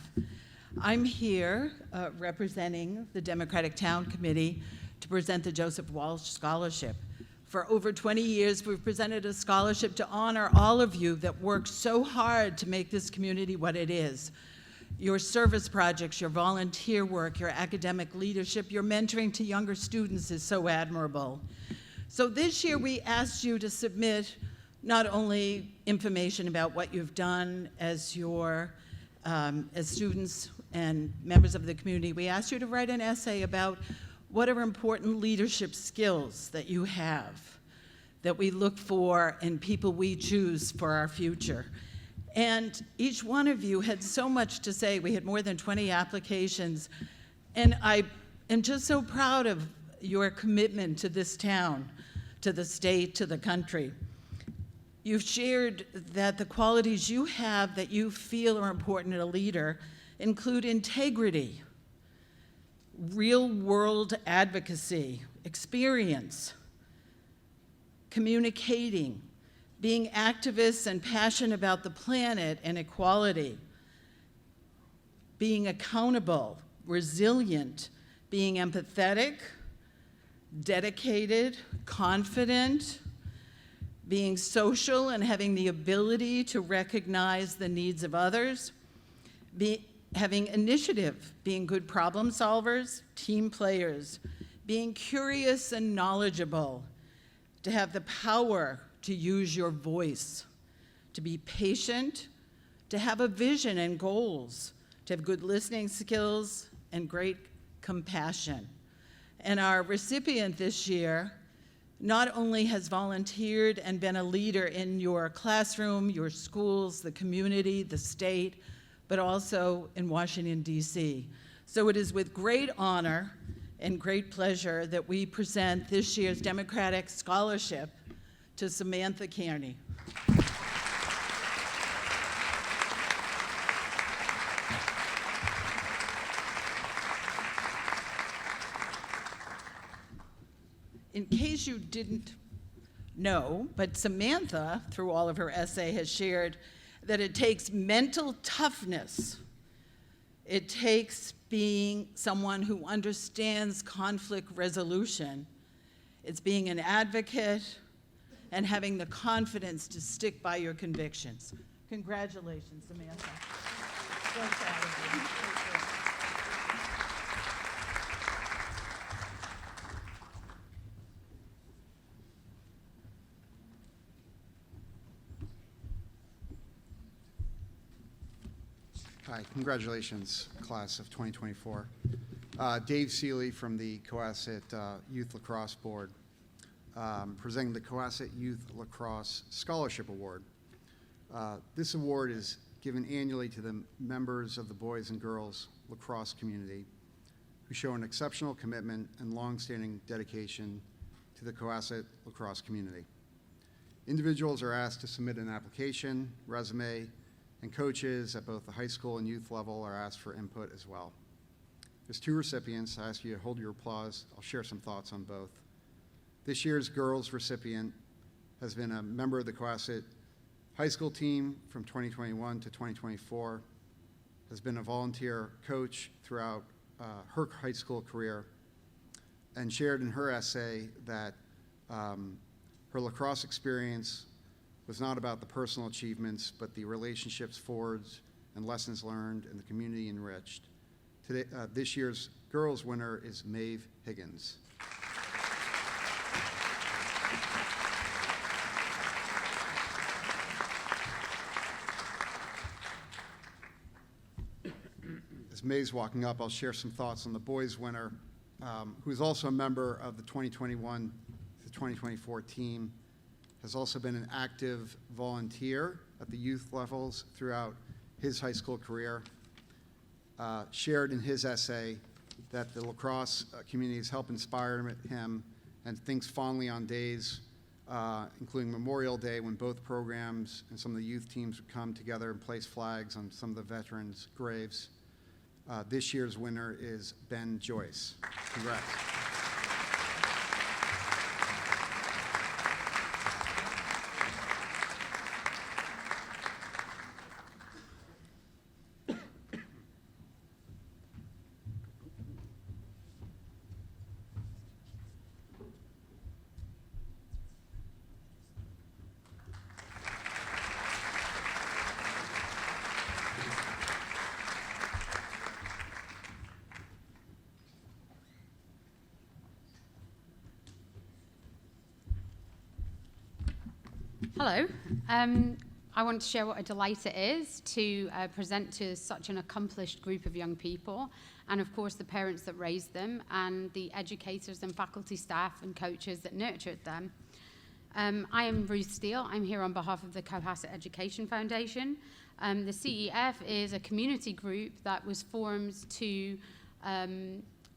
I'm here representing the Democratic Town Committee to present the Joseph Walsh Scholarship. For over 20 years, we've presented a scholarship to honor all of you that worked so hard to make this community what it is. Your service projects, your volunteer work, your academic leadership, your mentoring to younger students is so admirable. So this year we asked you to submit not only information about what you've done as students and members of the community, we asked you to write an essay about what are important leadership skills that you have, that we look for in people we choose for our future. And each one of you had so much to say. We had more than 20 applications. And I am just so proud of your commitment to this town, to the state, to the country. You've shared that the qualities you have that you feel are important in a leader include integrity, real-world advocacy, experience, communicating, being activists and passionate about the planet and equality, being accountable, resilient, being empathetic, dedicated, confident, being social and having the ability to recognize the needs of others, having initiative, being good problem solvers, team players, being curious and knowledgeable, to have the power to use your voice, to be patient, to have a vision and goals, to have good listening skills and great compassion. And our recipient this year not only has volunteered and been a leader in your classroom, your schools, the community, the state, but also in Washington, D.C. So it is with great honor and great pleasure that we present this year's Democratic Scholarship to Samantha Kearney. In case you didn't know, but Samantha, through all of her essay, has shared that it takes mental toughness. It takes being someone who understands conflict resolution. It's being an advocate and having the confidence to stick by your convictions. Congratulations, Samantha. So proud of you. Hi, congratulations, class of 2024. Dave Seeley from the Cohasset Youth Lacrosse Board, presenting the Cohasset Youth Lacrosse Scholarship Award. This award is given annually to the members of the boys and girls lacrosse community who show an exceptional commitment and longstanding dedication to the Cohasset lacrosse community. Individuals are asked to submit an application, resume, and coaches at both the high school and youth level are asked for input as well. There's 2 recipients. I ask you to hold your applause. I'll share some thoughts on both. This year's girls recipient has been a member of the Cohasset high school team from 2021 to 2024, has been a volunteer coach throughout her high school career, and shared in her essay that her lacrosse experience was not about the personal achievements, but the relationships forged and lessons learned and the community enriched. Today, this year's girls winner is Maeve Higgins. As Maeve's walking up, I'll share some thoughts on the boys winner, who is also a member of the 2021 to 2024 team, has also been an active volunteer at the youth levels throughout his high school career, shared in his essay that the lacrosse community has helped inspire him and thinks fondly on days, including Memorial Day, when both programs and some of the youth teams would come together and place flags on some of the veterans' graves. This year's winner is Ben Joyce. Congrats. Hello. I want to share what a delight it is to present to such an accomplished group of young people, and of course the parents that raised them, and the educators and faculty staff and coaches that nurtured them. I am Ruth Steele. I'm here on behalf of the Cohasset Education Foundation. The CEF is a community group that was formed to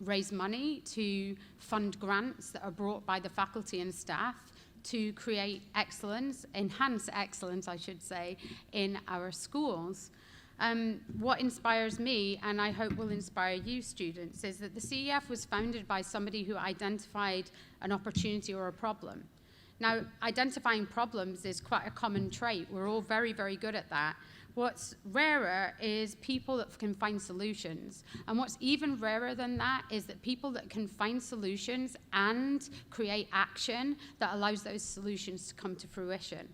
raise money to fund grants that are brought by the faculty and staff to create excellence, enhance excellence, I should say, in our schools. What inspires me, and I hope will inspire you students, is that the CEF was founded by somebody who identified an opportunity or a problem. Now, identifying problems is quite a common trait. We're all very, very good at that. What's rarer is people that can find solutions. And what's even rarer than that is that people that can find solutions and create action that allows those solutions to come to fruition.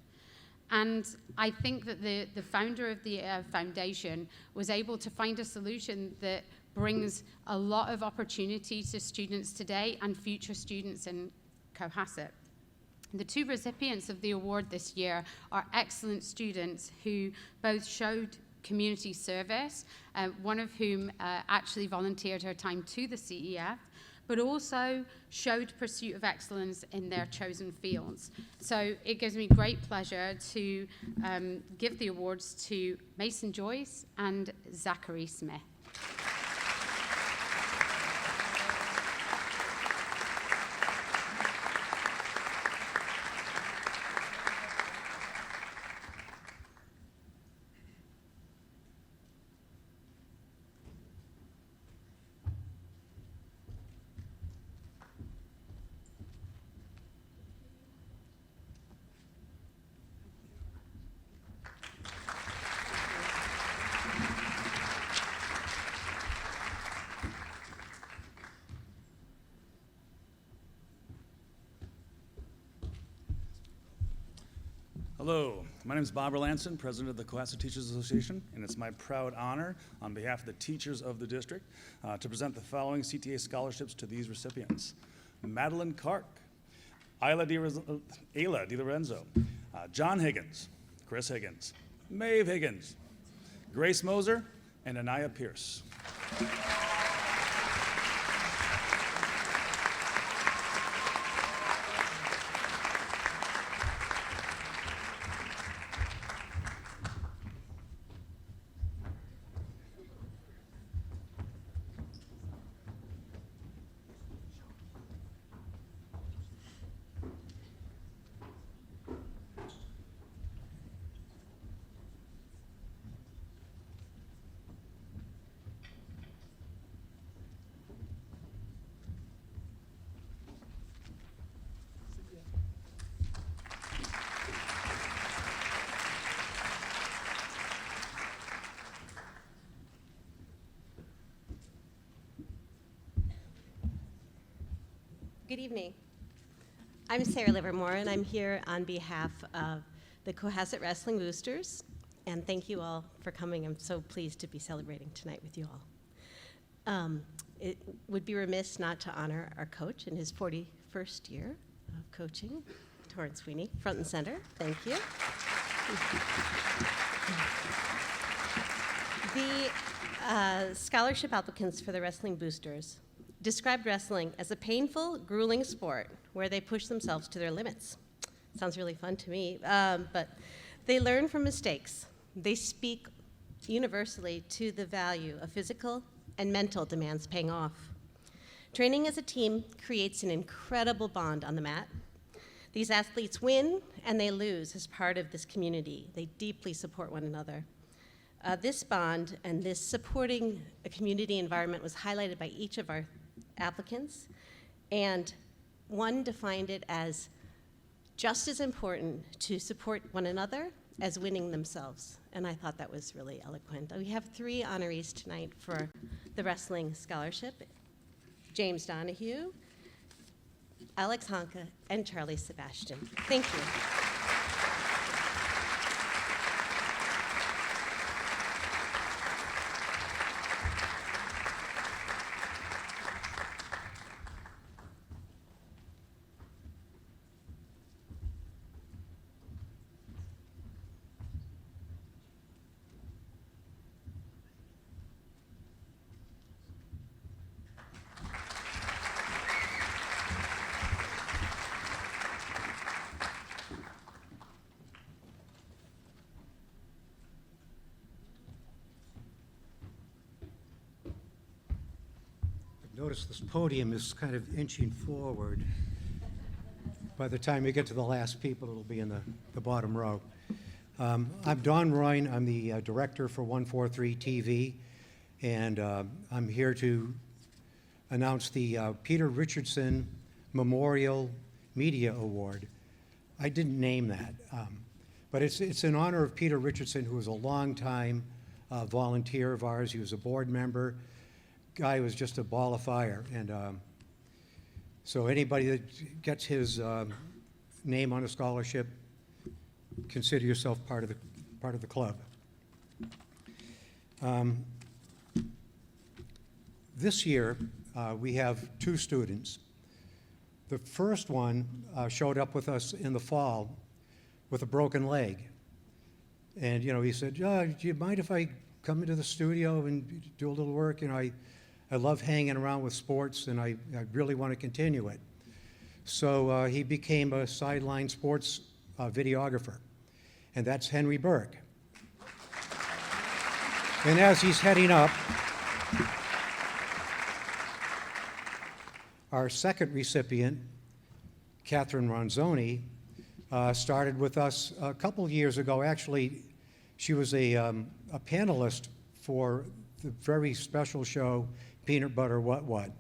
And I think that the founder of the foundation was able to find a solution that brings a lot of opportunity to students today and future students in Cohasset. The 2 recipients of the award this year are excellent students who both showed community service, one of whom actually volunteered her time to the CEF, but also showed pursuit of excellence in their chosen fields. So it gives me great pleasure to give the awards to Mason Joyce and Zachary Smith. Hello, my name is Bob Erlandson, President of the Cohasset Teachers Association, and it's my proud honor on behalf of the teachers of the district to present the following CTA scholarships to these recipients. Madeline Kark, Ayla Di Lorenzo, John Higgins, Chris Higgins, Maeve Higgins, Grace Moser, and Anaya Pierce. Good evening. I'm Sarah Livermore, and I'm here on behalf of the Cohasset Wrestling Boosters, and thank you all for coming. I'm so pleased to be celebrating tonight with you all. It would be remiss not to honor our coach in his 41st year of coaching, Torrance Sweeney, front and center. Thank you. The scholarship applicants for the Wrestling Boosters described wrestling as a painful, grueling sport where they push themselves to their limits. Sounds really fun to me, but they learn from mistakes. They speak universally to the value of physical and mental demands paying off. Training as a team creates an incredible bond on the mat. These athletes win and they lose as part of this community. They deeply support one another. This bond and this supporting a community environment was highlighted by each of our applicants, and one defined it as just as important to support one another as winning themselves, and I thought that was really eloquent. We have 3 honorees tonight for the wrestling scholarship: James Donahue, Alex Honka, and Charlie Sebastian. Thank you. Notice this podium is kind of inching forward. By the time you get to the last people, it'll be in the bottom row. I'm Don Royne. I'm the director for 143 TV, and I'm here to announce the Peter Richardson Memorial Media Award. I didn't name that, but it's in honor of Peter Richardson, who was a longtime volunteer of ours. He was a board member. Guy was just a ball of fire, and so anybody that gets his name on a scholarship, consider yourself part of the club. This year we have 2 students. The first one showed up with us in the fall with a broken leg, and he said, "Do you mind if I come into the studio and do a little work?" I love hanging around with sports, and I really want to continue it. So he became a sideline sports videographer, and that's Henry Burke. And as he's heading up, our second recipient, Catherine Ronzoni, started with us a couple of years ago. Actually, she was a panelist for the very special show, Peanut Butter What.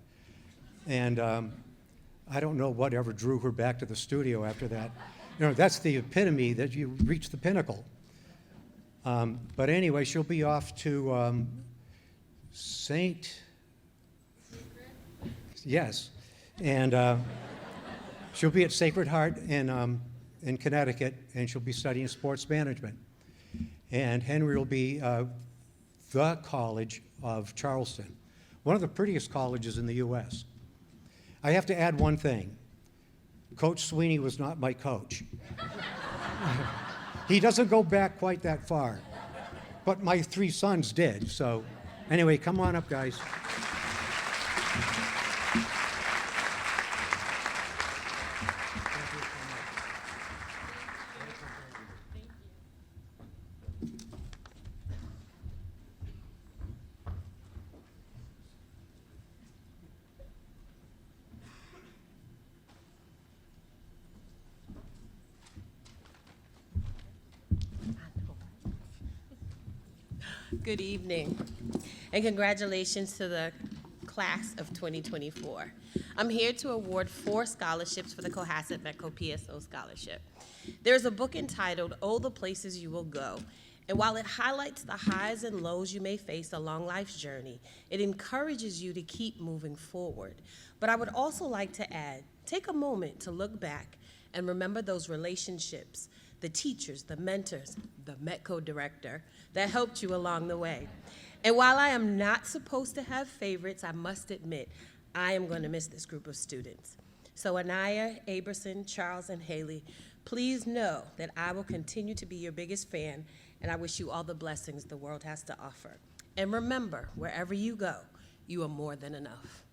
And I don't know what ever drew her back to the studio after that. You know, that's the epitome that you reach the pinnacle. But anyway, she'll be off to Yes. And she'll be at Sacred Heart in Connecticut, and she'll be studying sports management. And Henry will be the College of Charleston, one of the prettiest colleges in the U.S. I have to add one thing. Coach Sweeney was not my coach. He doesn't go back quite that far, but my 3 sons did. So anyway, come on up, guys. Good evening, and congratulations to the class of 2024. I'm here to award 4 scholarships for the Cohasset Metco PSO Scholarship. There's a book entitled, "Oh, the Places You Will Go," and while it highlights the highs and lows you may face along life's journey, it encourages you to keep moving forward. But I would also like to add, take a moment to look back and remember those relationships, the teachers, the mentors, the Metco director that helped you along the way. And while I am not supposed to have favorites, I must admit, I am going to miss this group of students. So Anaya, Aberson, Charles, and Haley, please know that I will continue to be your biggest fan, and I wish you all the blessings the world has to offer. And remember, wherever you go, you are more than enough.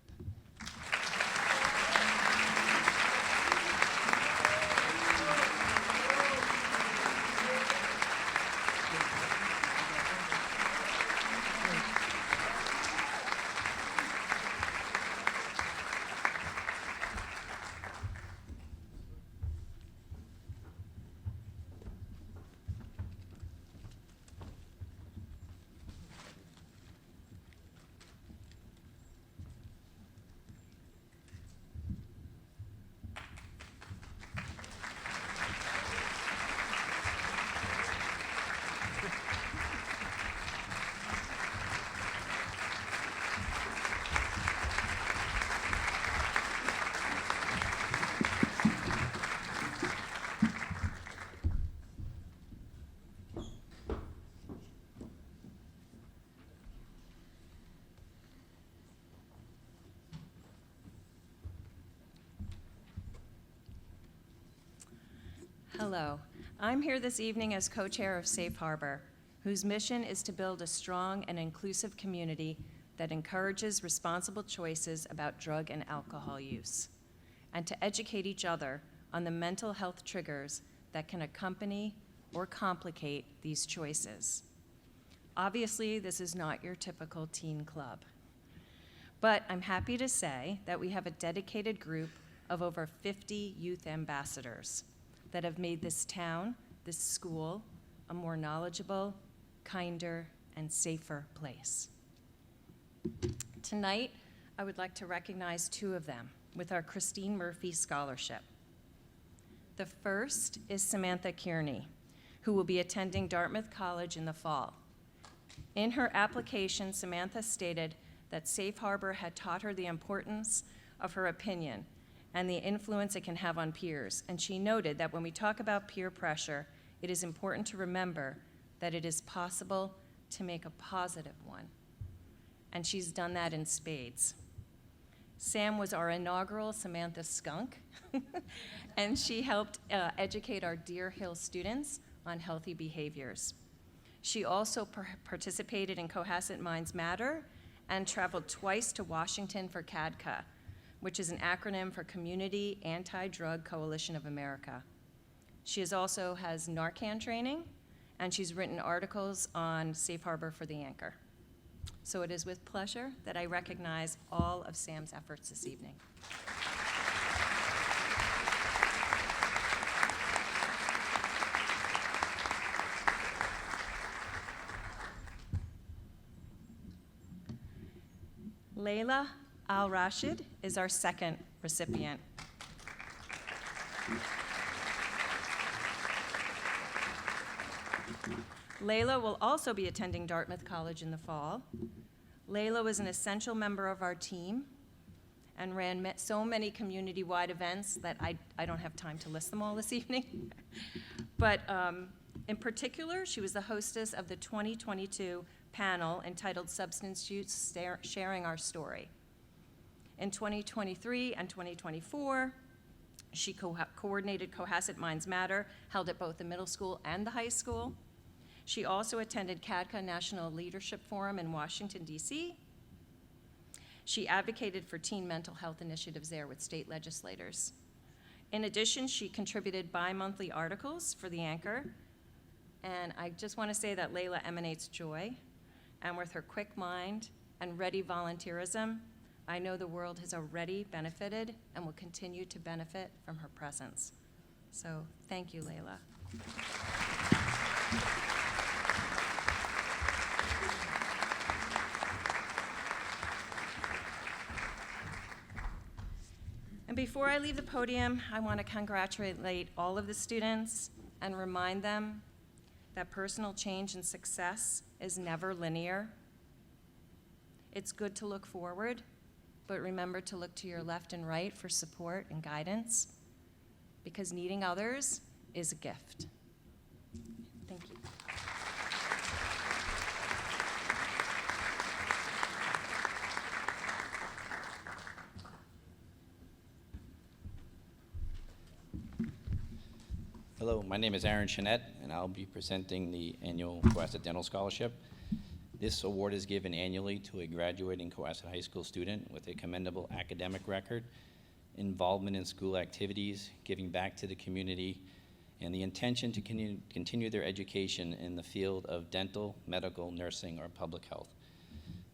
Hello. I'm here this evening as co-chair of Safe Harbor, whose mission is to build a strong and inclusive community that encourages responsible choices about drug and alcohol use, and to educate each other on the mental health triggers that can accompany or complicate these choices. Obviously, this is not your typical teen club, but I'm happy to say that we have a dedicated group of over 50 youth ambassadors that have made this town, this school, a more knowledgeable, kinder, and safer place. Tonight, I would like to recognize 2 of them with our Christine Murphy Scholarship. The first is Samantha Kearney, who will be attending Dartmouth College in the fall. In her application, Samantha stated that Safe Harbor had taught her the importance of her opinion and the influence it can have on peers. And she noted that when we talk about peer pressure, it is important to remember that it is possible to make a positive one. And she's done that in spades. Sam was our inaugural Samantha Skunk, and she helped educate our Deer Hill students on healthy behaviors. She also participated in Cohasset Minds Matter and traveled twice to Washington for CADCA, which is an acronym for Community Anti-Drug Coalition of America. She also has Narcan training, and she's written articles on Safe Harbor for the Anchor. So it is with pleasure that I recognize all of Sam's efforts this evening. Layla Al-Rashid is our second recipient. Layla will also be attending Dartmouth College in the fall. Layla was an essential member of our team and ran so many community-wide events that I don't have time to list them all this evening. But in particular, she was the hostess of the 2022 panel entitled Substance Use Sharing Our Story. In 2023 and 2024, she coordinated Cohasset Minds Matter, held at both the middle school and the high school. She also attended CADCA National Leadership Forum in Washington, D.C. She advocated for teen mental health initiatives there with state legislators. In addition, she contributed bi-monthly articles for The Anchor. And I just want to say that Layla emanates joy. And with her quick mind and ready volunteerism, I know the world has already benefited and will continue to benefit from her presence. So thank you, Layla. And before I leave the podium, I want to congratulate all of the students and remind them that personal change and success is never linear. It's good to look forward, but remember to look to your left and right for support and guidance, because needing others is a gift. Thank you. Hello, my name is Aaron Chenette, and I'll be presenting the annual Cohasset Dental Scholarship. This award is given annually to a graduating Cohasset High School student with a commendable academic record, involvement in school activities, giving back to the community, and the intention to continue their education in the field of dental, medical, nursing, or public health.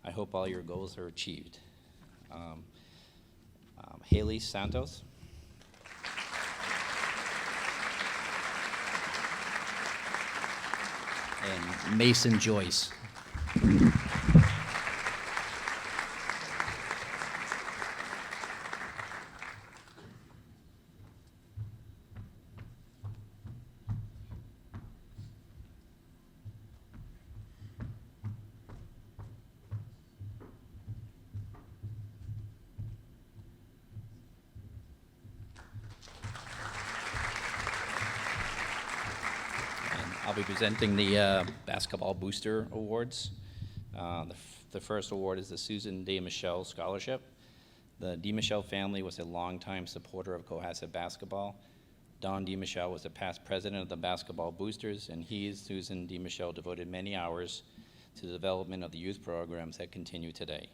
I hope all your goals are achieved. Haley Santos. And Mason Joyce. I'll be presenting the Basketball Booster Awards. The first award is the Susan D. Michelle Scholarship. The D. Michelle family was a longtime supporter of Cohasset basketball. Don D. Michelle was the past president of the Basketball Boosters, and Susan D. Michelle, devoted many hours to the development of the youth programs that continue today.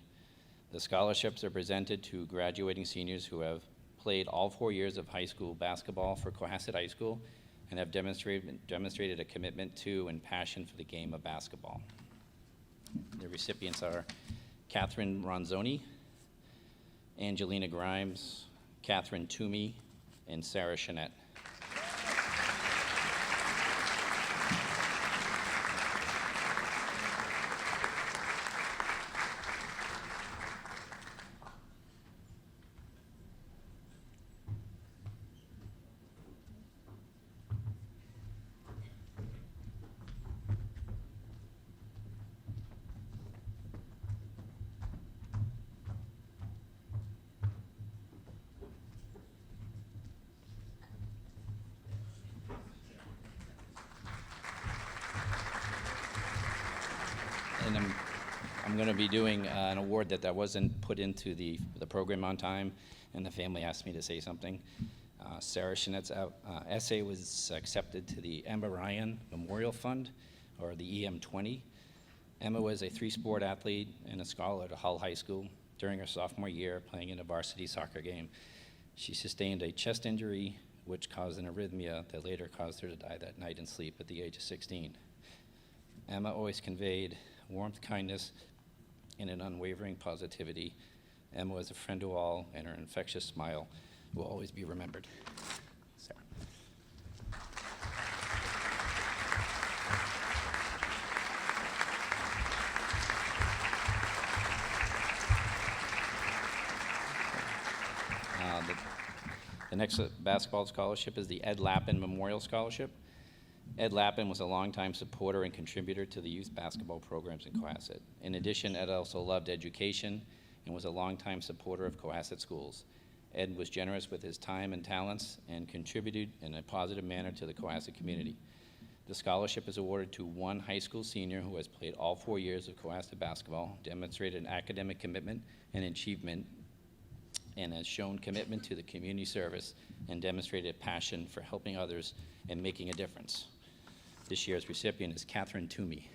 The scholarships are presented to graduating seniors who have played all 4 years of high school basketball for Cohasset High School and have demonstrated a commitment to and passion for the game of basketball. The recipients are Catherine Ronzoni, Angelina Grimes, Catherine Toomey, and Sarah Chenette. And I'm going to be doing an award that wasn't put into the program on time, and the family asked me to say something. Sarah Chenette's essay was accepted to the Emma Ryan Memorial Fund, or the EM20. Emma was a three-sport athlete and a scholar at Hull High School. During her sophomore year, playing in a varsity soccer game, she sustained a chest injury which caused an arrhythmia that later caused her to die that night in sleep at the age of 16. Emma always conveyed warmth, kindness, and an unwavering positivity. Emma was a friend to all, and her infectious smile will always be remembered. Sarah. The next basketball scholarship is the Ed Lappin Memorial Scholarship. Ed Lappin was a longtime supporter and contributor to the youth basketball programs in Cohasset. In addition, Ed also loved education and was a longtime supporter of Cohasset schools. Ed was generous with his time and talents and contributed in a positive manner to the Cohasset community. The scholarship is awarded to one high school senior who has played all 4 years of Cohasset basketball, demonstrated an academic commitment and achievement, and has shown commitment to the community service and demonstrated passion for helping others and making a difference. This year's recipient is Catherine Toomey.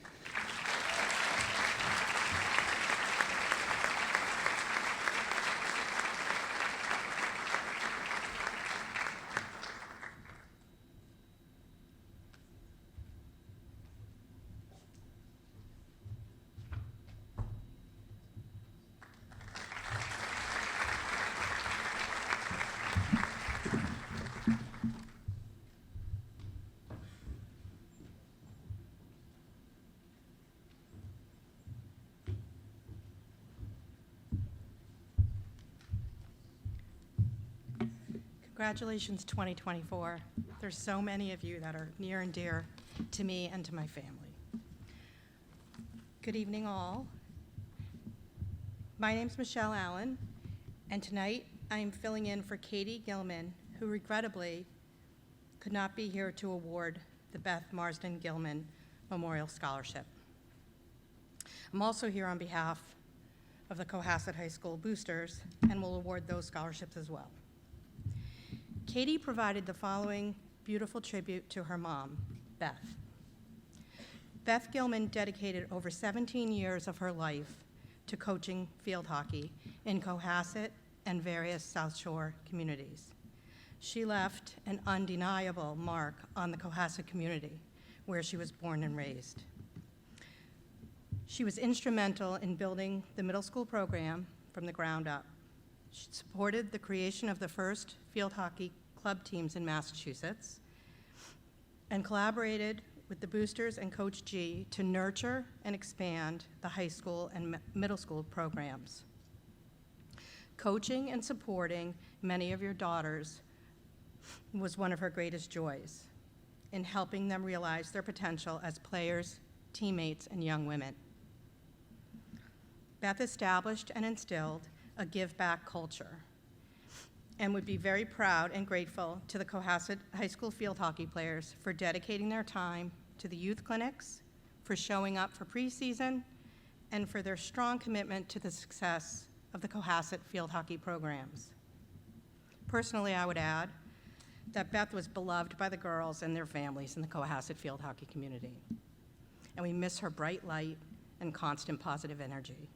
Congratulations 2024. There's so many of you that are near and dear to me and to my family. Good evening all. My name's Michelle Allen, and tonight I am filling in for Katie Gilman, who regrettably could not be here to award the Beth Marsden Gilman Memorial Scholarship. I'm also here on behalf of the Cohasset High School Boosters and will award those scholarships as well. Katie provided the following beautiful tribute to her mom, Beth. Beth Gilman dedicated over 17 years of her life to coaching field hockey in Cohasset and various South Shore communities. She left an undeniable mark on the Cohasset community, where she was born and raised. She was instrumental in building the middle school program from the ground up. She supported the creation of the first field hockey club teams in Massachusetts and collaborated with the Boosters and Coach G to nurture and expand the high school and middle school programs. Coaching and supporting many of your daughters was one of her greatest joys in helping them realize their potential as players, teammates, and young women. Beth established and instilled a give-back culture and would be very proud and grateful to the Cohasset High School field hockey players for dedicating their time to the youth clinics, for showing up for preseason, and for their strong commitment to the success of the Cohasset field hockey programs. Personally, I would add that Beth was beloved by the girls and their families in the Cohasset field hockey community, and we miss her bright light and constant positive energy.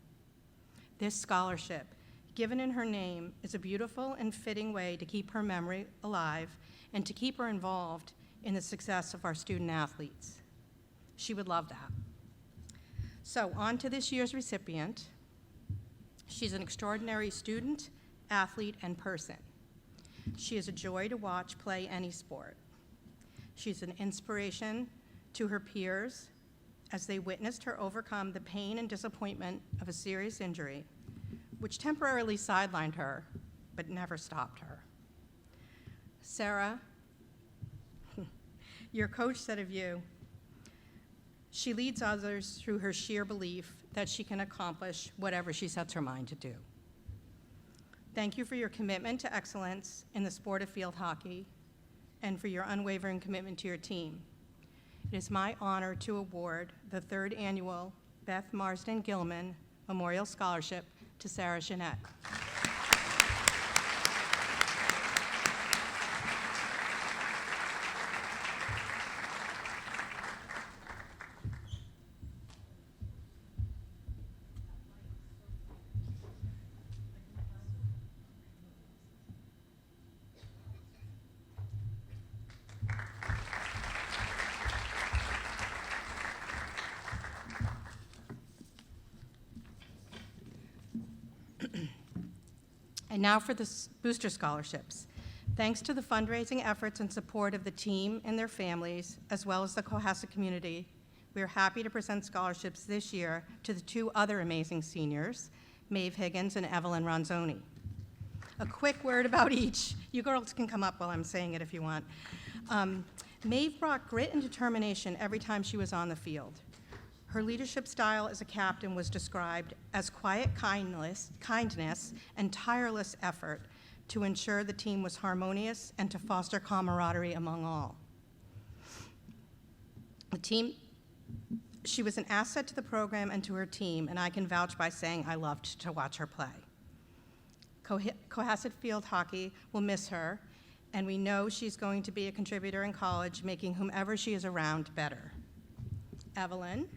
This scholarship, given in her name, is a beautiful and fitting way to keep her memory alive and to keep her involved in the success of our student athletes. She would love that. So on to this year's recipient. She's an extraordinary student, athlete, and person. She is a joy to watch play any sport. She's an inspiration to her peers as they witnessed her overcome the pain and disappointment of a serious injury, which temporarily sidelined her, but never stopped her. Sarah, your coach said of you, she leads others through her sheer belief that she can accomplish whatever she sets her mind to do. Thank you for your commitment to excellence in the sport of field hockey and for your unwavering commitment to your team. It is my honor to award the 3rd annual Beth Marsden Gilman Memorial Scholarship to Sarah Jeanette. And now for the booster scholarships. Thanks to the fundraising efforts and support of the team and their families, as well as the Cohasset community, we are happy to present scholarships this year to the two other amazing seniors, Maeve Higgins and Evelyn Ronzoni. A quick word about each. You girls can come up while I'm saying it if you want. Maeve brought grit and determination every time she was on the field. Her leadership style as a captain was described as quiet kindness and tireless effort to ensure the team was harmonious and to foster camaraderie among all. She was an asset to the program and to her team, and I can vouch by saying I loved to watch her play. Cohasset Field Hockey will miss her, and we know she's going to be a contributor in college, making whomever she is around better. Evelyn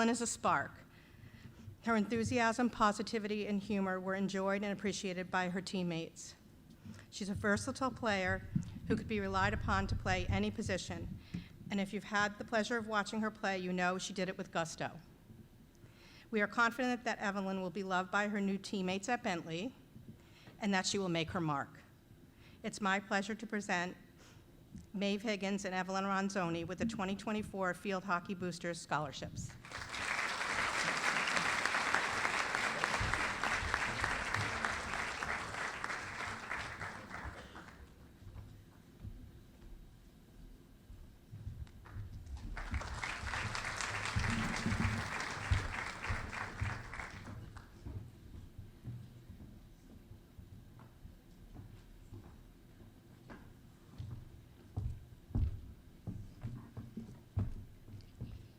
is a spark. Her enthusiasm, positivity, and humor were enjoyed and appreciated by her teammates. She's a versatile player who could be relied upon to play any position, and if you've had the pleasure of watching her play, you know she did it with gusto. We are confident that Evelyn will be loved by her new teammates at Bentley and that she will make her mark. It's my pleasure to present Maeve Higgins and Evelyn Ronzoni with the 2024 Field Hockey Boosters Scholarships.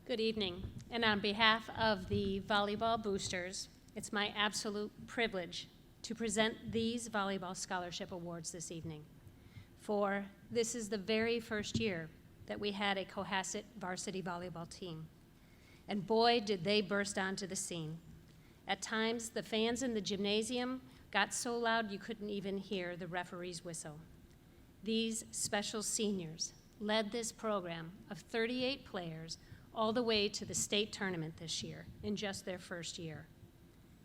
Good evening, and on behalf of the volleyball boosters, it's my absolute privilege to present these volleyball scholarship awards this evening. For this is the very first year that we had a Cohasset varsity volleyball team. And boy, did they burst onto the scene. At times, the fans in the gymnasium got so loud you couldn't even hear the referee's whistle. These special seniors led this program of 38 players all the way to the state tournament this year in just their first year.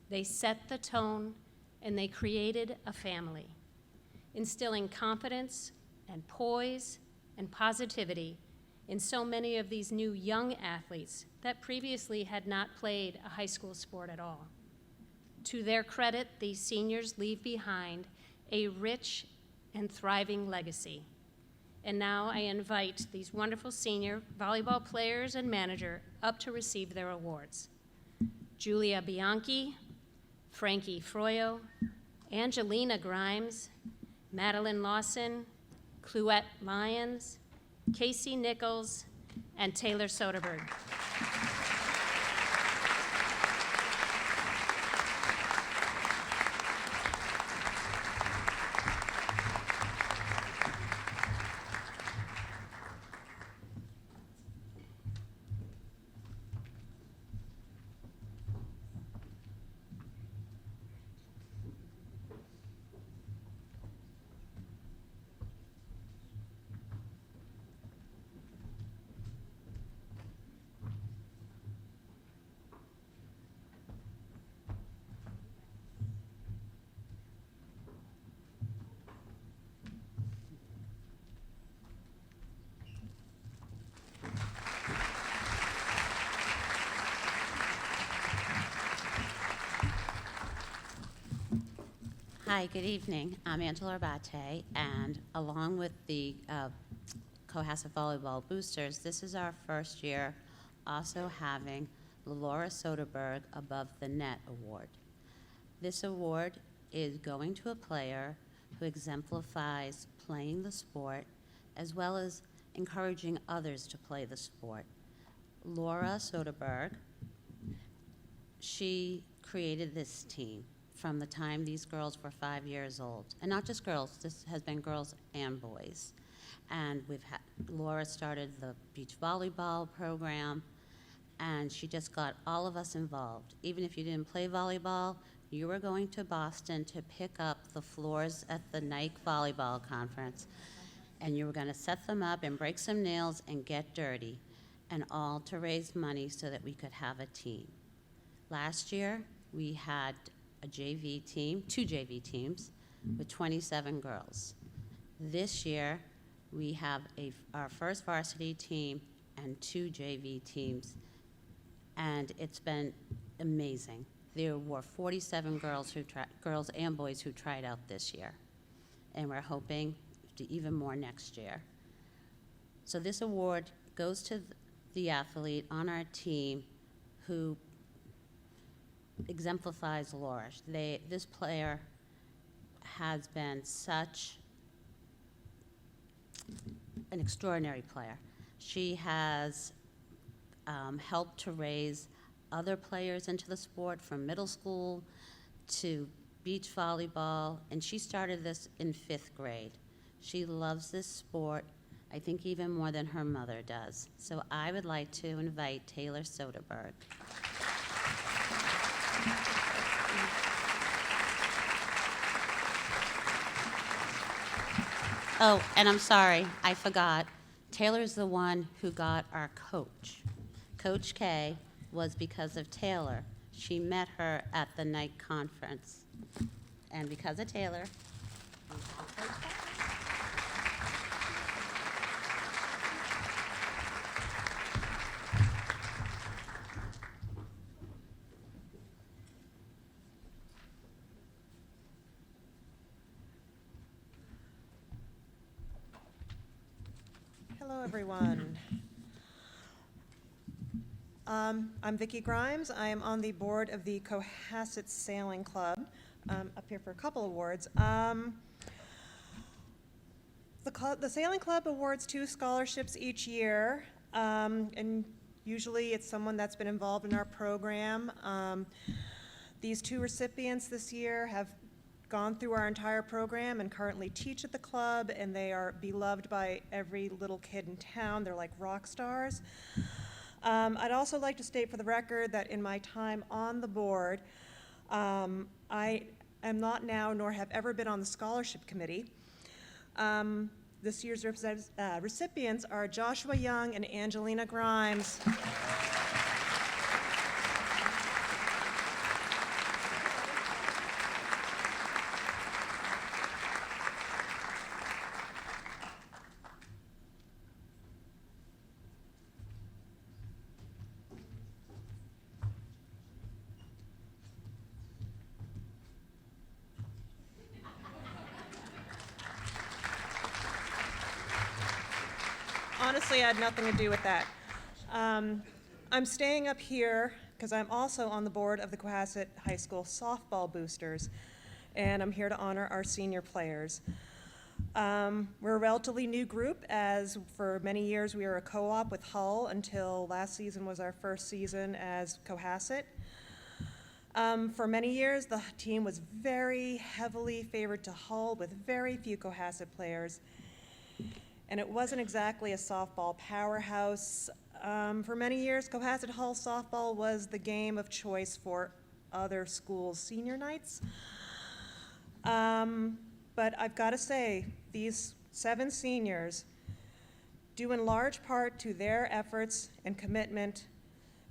They set the tone and they created a family, instilling confidence and poise and positivity in so many of these new young athletes that previously had not played a high school sport at all. To their credit, these seniors leave behind a rich and thriving legacy. And now I invite these wonderful senior volleyball players and manager up to receive their awards. Julia Bianchi, Frankie Froyo, Angelina Grimes, Madeline Lawson, Cluette Lyons, Casey Nichols, and Taylor Soderberg. Hi, good evening. I'm Angela Abate, and along with the Cohasset Volleyball Boosters, this is our first year also having the Laura Soderberg Above the Net Award. This award is going to a player who exemplifies playing the sport as well as encouraging others to play the sport. Laura Soderberg, she created this team from the time these girls were 5 years old. And not just girls, this has been girls and boys. And Laura started the beach volleyball program, and she just got all of us involved. Even if you didn't play volleyball, you were going to Boston to pick up the floors at the Nike Volleyball Conference, and you were gonna set them up and break some nails and get dirty, and all to raise money so that we could have a team. Last year, we had a JV team, 2 JV teams with 27 girls. This year, we have our first varsity team and 2 JV teams, and it's been amazing. There were 47 girls girls and boys who tried out this year, and we're hoping to even more next year. So this award goes to the athlete on our team who exemplifies Laura. This player has been such an extraordinary player. She has helped to raise other players into the sport from middle school to beach volleyball, and she started this in 5th grade. She loves this sport, I think even more than her mother does. So I would like to invite Taylor Soderberg. Oh, and I'm sorry, I forgot. Taylor's the one who got our coach. Coach K was because of Taylor. She met her at the night conference. And because of Taylor, we have Coach K. Hello, everyone. I'm Vicki Grimes. I am on the board of the Cohasset Sailing Club. Up here for a couple awards. The Sailing Club awards 2 scholarships each year, and usually it's someone that's been involved in our program. These 2 recipients this year have gone through our entire program and currently teach at the club, and they are beloved by every little kid in town. They're like rock stars. I'd also like to state for the record that in my time on the board, I am not now nor have ever been on the scholarship committee. This year's recipients are Joshua Young and Angelina Grimes. Honestly, I had nothing to do with that. I'm staying up here because I'm also on the board of the Cohasset High School Softball Boosters, and I'm here to honor our senior players. We're a relatively new group, as for many years we were a co-op with Hull until last season was our first season as Cohasset. For many years, the team was very heavily favored to Hull with very few Cohasset players. And it wasn't exactly a softball powerhouse. For many years, Cohasset Hull softball was the game of choice for other schools' senior nights. But I've got to say, these 7 seniors, due in large part to their efforts and commitment,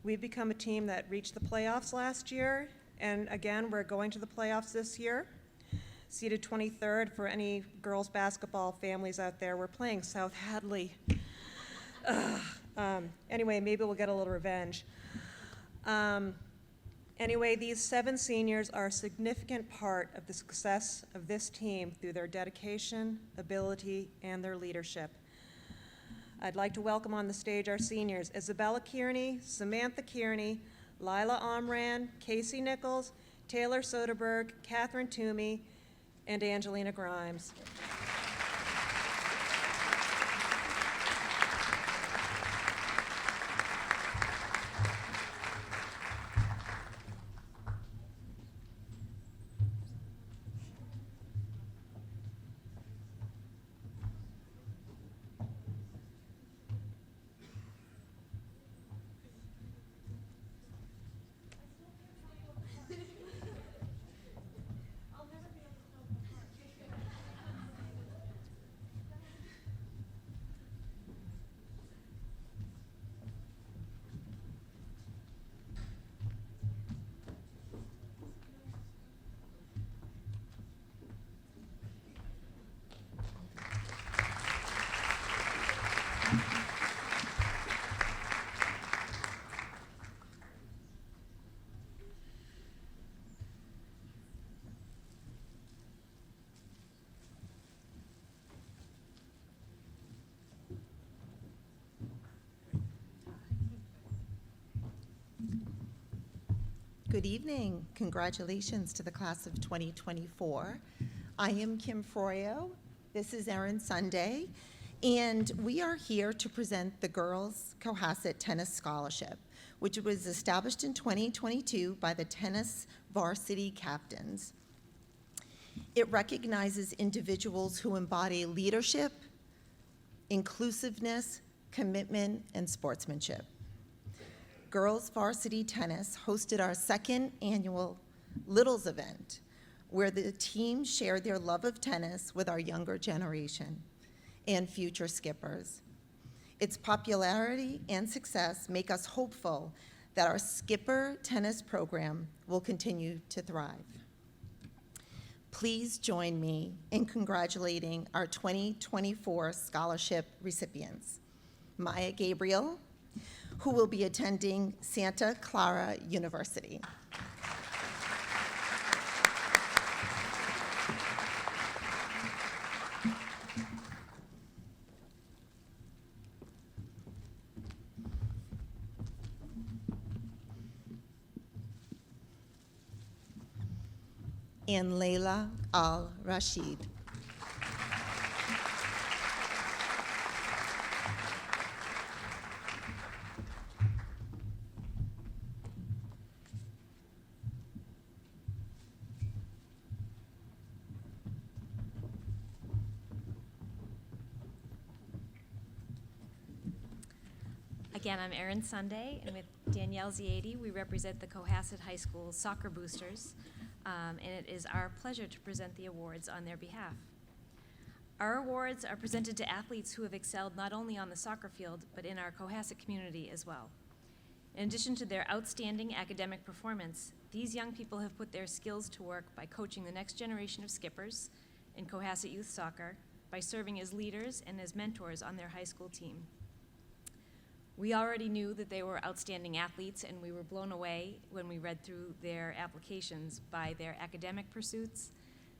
we've become a team that reached the playoffs last year, and again, we're going to the playoffs this year. Seated 23rd for any girls basketball families out there. We're playing South Hadley. Anyway, maybe we'll get a little revenge. Anyway, these 7 seniors are a significant part of the success of this team through their dedication, ability, and their leadership. I'd like to welcome on the stage our seniors, Isabella Kearney, Samantha Kearney, Lila Omran, Casey Nichols, Taylor Soderberg, Catherine Toomey, and Angelina Grimes. Good evening. Congratulations to the class of 2024. I am Kim Froyo. This is Erin Sunday. And we are here to present the Girls Cohasset Tennis Scholarship, which was established in 2022 by the tennis varsity captains. It recognizes individuals who embody leadership, inclusiveness, commitment, and sportsmanship. Girls Varsity Tennis hosted our second annual Littles event, where the team shared their love of tennis with our younger generation and future skippers. Its popularity and success make us hopeful that our skipper tennis program will continue to thrive. Please join me in congratulating our 2024 scholarship recipients. Maya Gabriel, who will be attending Santa Clara University. And Layla Al-Rashid. Again, I'm Erin Sunday, and with Danielle Ziadi, we represent the Cohasset High School Soccer Boosters, and it is our pleasure to present the awards on their behalf. Our awards are presented to athletes who have excelled not only on the soccer field, but in our Cohasset community as well. In addition to their outstanding academic performance, these young people have put their skills to work by coaching the next generation of skippers in Cohasset youth soccer, by serving as leaders and as mentors on their high school team. We already knew that they were outstanding athletes, and we were blown away when we read through their applications by their academic pursuits,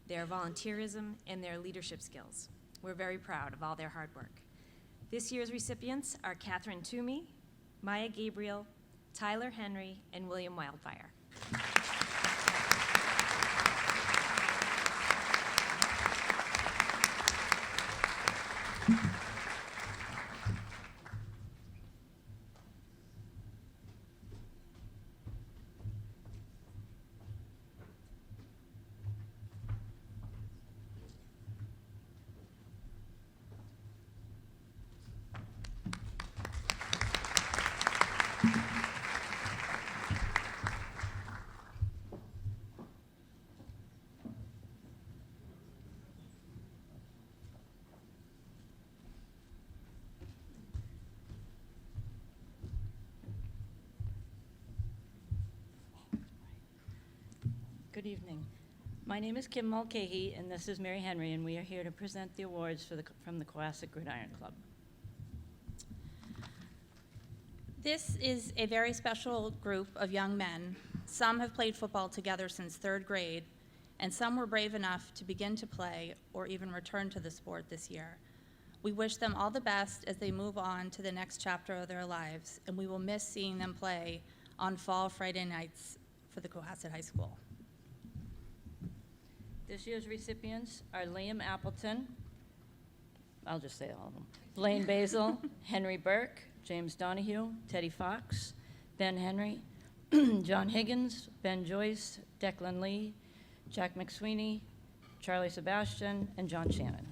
their volunteerism, and their leadership skills. We're very proud of all their hard work. This year's recipients are Catherine Toomey, Maya Gabriel, Tyler Henry, and William Wildfire. Good evening. My name is Kim Mulcahy, and this is Mary Henry, and we are here to present the awards from the Cohasset Gridiron Club. This is a very special group of young men. Some have played football together since 3rd grade, and some were brave enough to begin to play or even return to the sport this year. We wish them all the best as they move on to the next chapter of their lives, and we will miss seeing them play on fall Friday nights for the Cohasset High School. This year's recipients are Liam Appleton, I'll just say all of them, Blaine Basil, Henry Burke, James Donahue, Teddy Fox, Ben Henry, John Higgins, Ben Joyce, Declan Lee, Jack McSweeney, Charlie Sebastian, and John Shannon.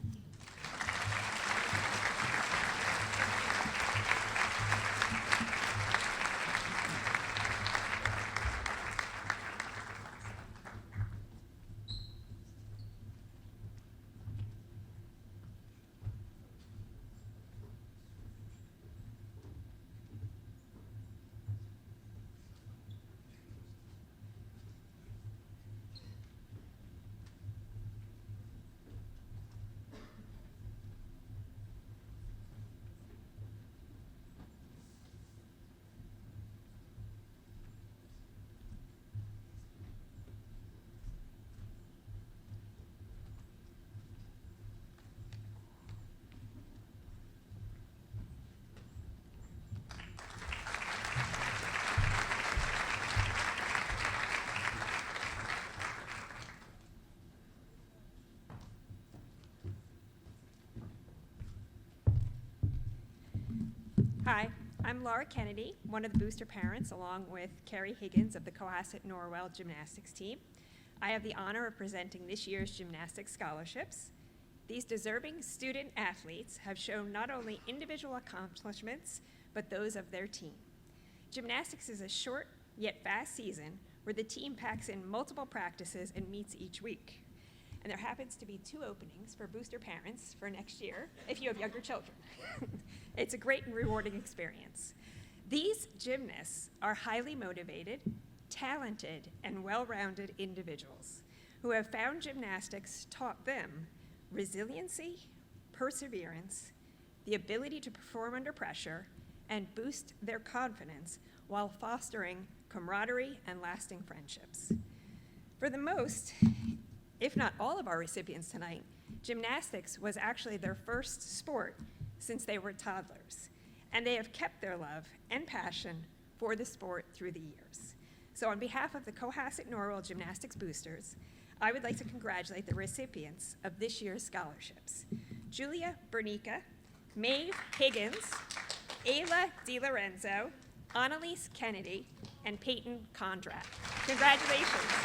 Hi, I'm Laura Kennedy, one of the booster parents, along with Carrie Higgins of the Cohasset Norwell gymnastics team. I have the honor of presenting this year's gymnastics scholarships. These deserving student athletes have shown not only individual accomplishments, but those of their team. Gymnastics is a short yet fast season where the team packs in multiple practices and meets each week. And there happens to be 2 openings for booster parents for next year if you have younger children. It's a great and rewarding experience. These gymnasts are highly motivated, talented, and well-rounded individuals who have found gymnastics taught them resiliency, perseverance, the ability to perform under pressure, and boost their confidence while fostering camaraderie and lasting friendships. For the most, if not all of our recipients tonight, gymnastics was actually their first sport since they were toddlers, and they have kept their love and passion for the sport through the years. So on behalf of the Cohasset Norwell Gymnastics Boosters, I would like to congratulate the recipients of this year's scholarships: Julia Bernica, Maeve Higgins, Ayla DiLorenzo, Annalise Kennedy, and Peyton Condrat. Congratulations.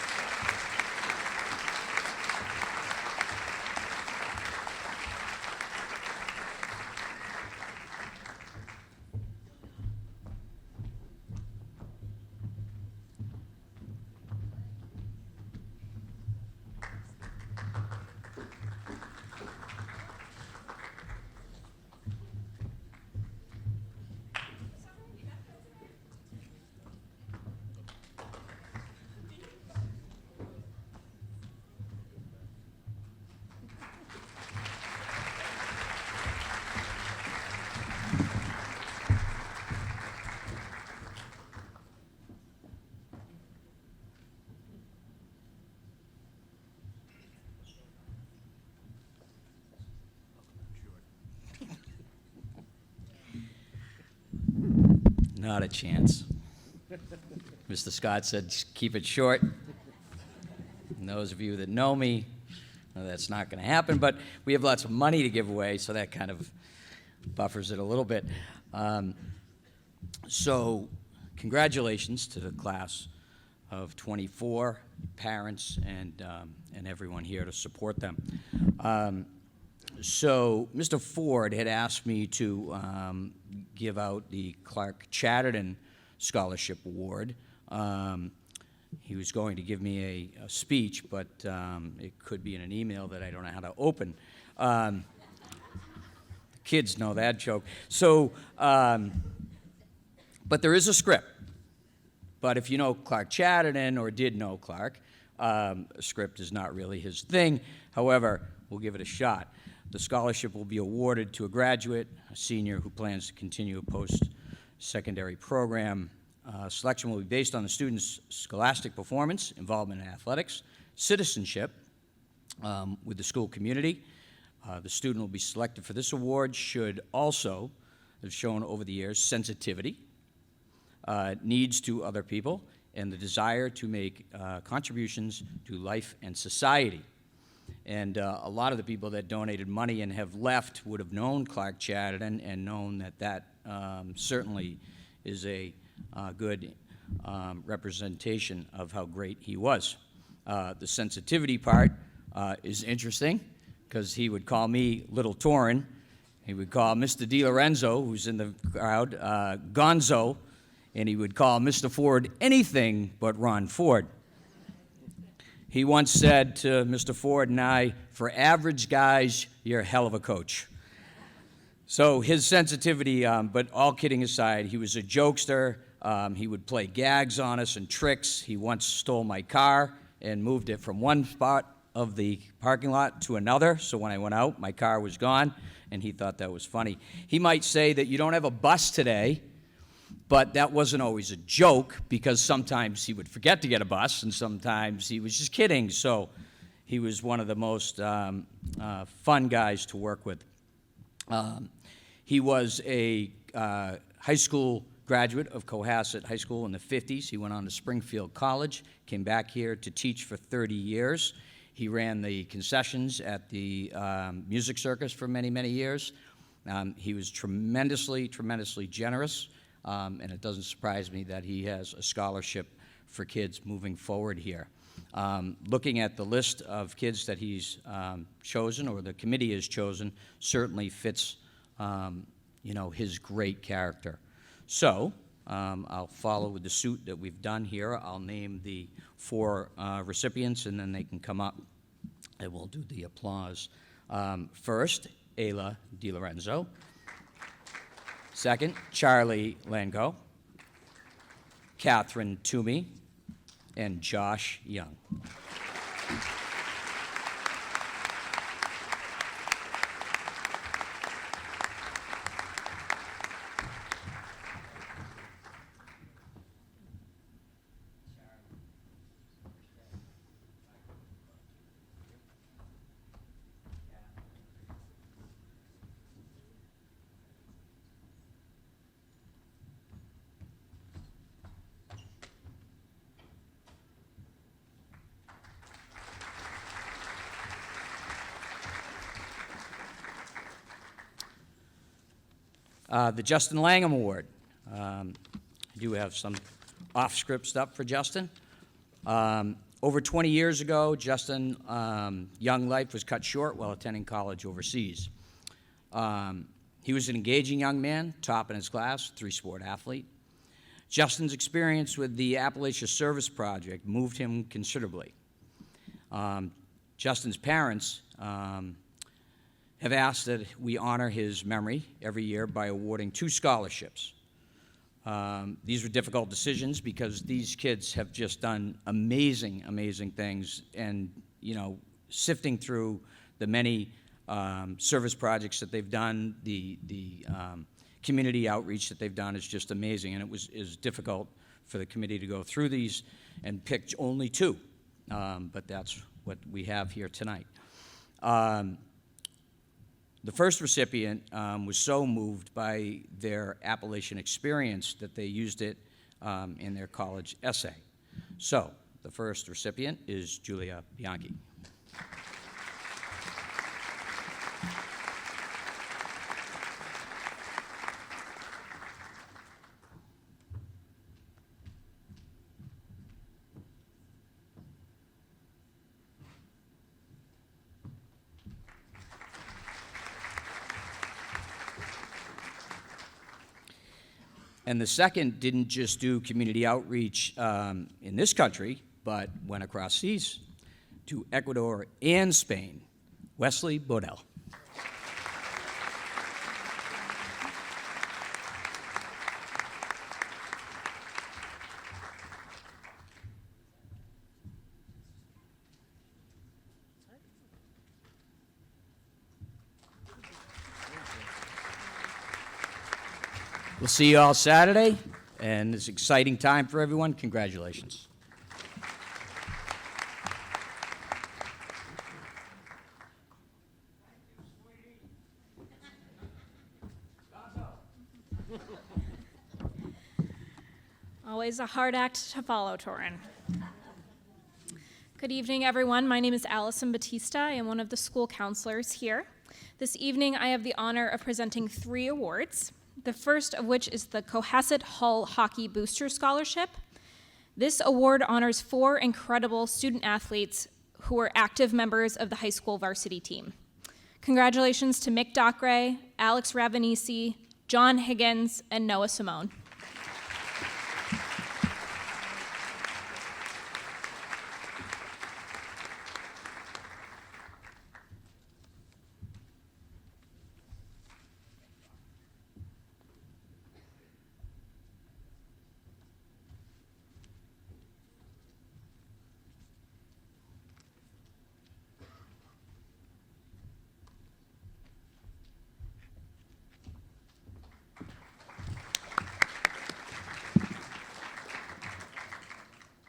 Not a chance. Mr. Scott said, "Just keep it short." And those of you that know me know that's not going to happen, but we have lots of money to give away, so that kind of buffers it a little bit. So congratulations to the class of 24, parents, and everyone here to support them. So Mr. Ford had asked me to give out the Clark Chatterton Scholarship Award. He was going to give me a speech, but it could be in an email that I don't know how to open. The kids know that joke. So, but there is a script. But if you know Clark Chatterton or did know Clark, a script is not really his thing. However, we'll give it a shot. The scholarship will be awarded to a graduate, a senior who plans to continue a post-secondary program. Selection will be based on the student's scholastic performance, involvement in athletics, citizenship with the school community. The student will be selected for this award should also have shown over the years sensitivity, needs to other people, and the desire to make contributions to life and society. And a lot of the people that donated money and have left would have known Clark Chatterton and known that that certainly is a good representation of how great he was. The sensitivity part is interesting because he would call me Little Torin. He would call Mr. DiLorenzo, who's in the crowd, Gonzo, and he would call Mr. Ford anything but Ron Ford. He once said to Mr. Ford and I, "For average guys, you're a hell of a coach." So his sensitivity, but all kidding aside, he was a jokester. He would play gags on us and tricks. He once stole my car and moved it from one spot of the parking lot to another. So when I went out, my car was gone, and he thought that was funny. He might say that you don't have a bus today, but that wasn't always a joke because sometimes he would forget to get a bus and sometimes he was just kidding. So he was one of the most fun guys to work with. He was a high school graduate of Cohasset High School in the 50s. He went on to Springfield College, came back here to teach for 30 years. He ran the concessions at the Music Circus for many, many years. He was tremendously, tremendously generous, and it doesn't surprise me that he has a scholarship for kids moving forward here. Looking at the list of kids that he's chosen, or the committee has chosen, certainly fits, his great character. So I'll follow with the suit that we've done here. I'll name the 4 recipients, and then they can come up, and we'll do the applause. First, Ayla DiLorenzo. Second, Charlie Lango. Catherine Toomey. And Josh Young. The Justin Langham Award. I do have some off-script stuff for Justin. Over 20 years ago, Justin young life was cut short while attending college overseas. He was an engaging young man, top in his class, 3-sport athlete. Justin's experience with the Appalachia Service Project moved him considerably. Justin's parents have asked that we honor his memory every year by awarding 2 scholarships. These were difficult decisions because these kids have just done amazing, amazing things, and, sifting through the many service projects that they've done, the community outreach that they've done is just amazing, and it was difficult for the committee to go through these and pick only 2, but that's what we have here tonight. The first recipient was so moved by their Appalachian experience that they used it in their college essay. So, the first recipient is Julia Bianchi. And the second didn't just do community outreach in this country, but went across seas to Ecuador and Spain. Wesley Bodell. We'll see you all Saturday, and it's an exciting time for everyone. Congratulations. Always a hard act to follow, Torin. Good evening, everyone. My name is Allison Batista. I am one of the school counselors here. This evening, I have the honor of presenting 3 awards. The first of which is the Cohasset Hull Hockey Booster Scholarship. This award honors 4 incredible student athletes who were active members of the high school varsity team. Congratulations to Mick Dockeray, Alex Ravanisi, John Higgins, and Noah Simone.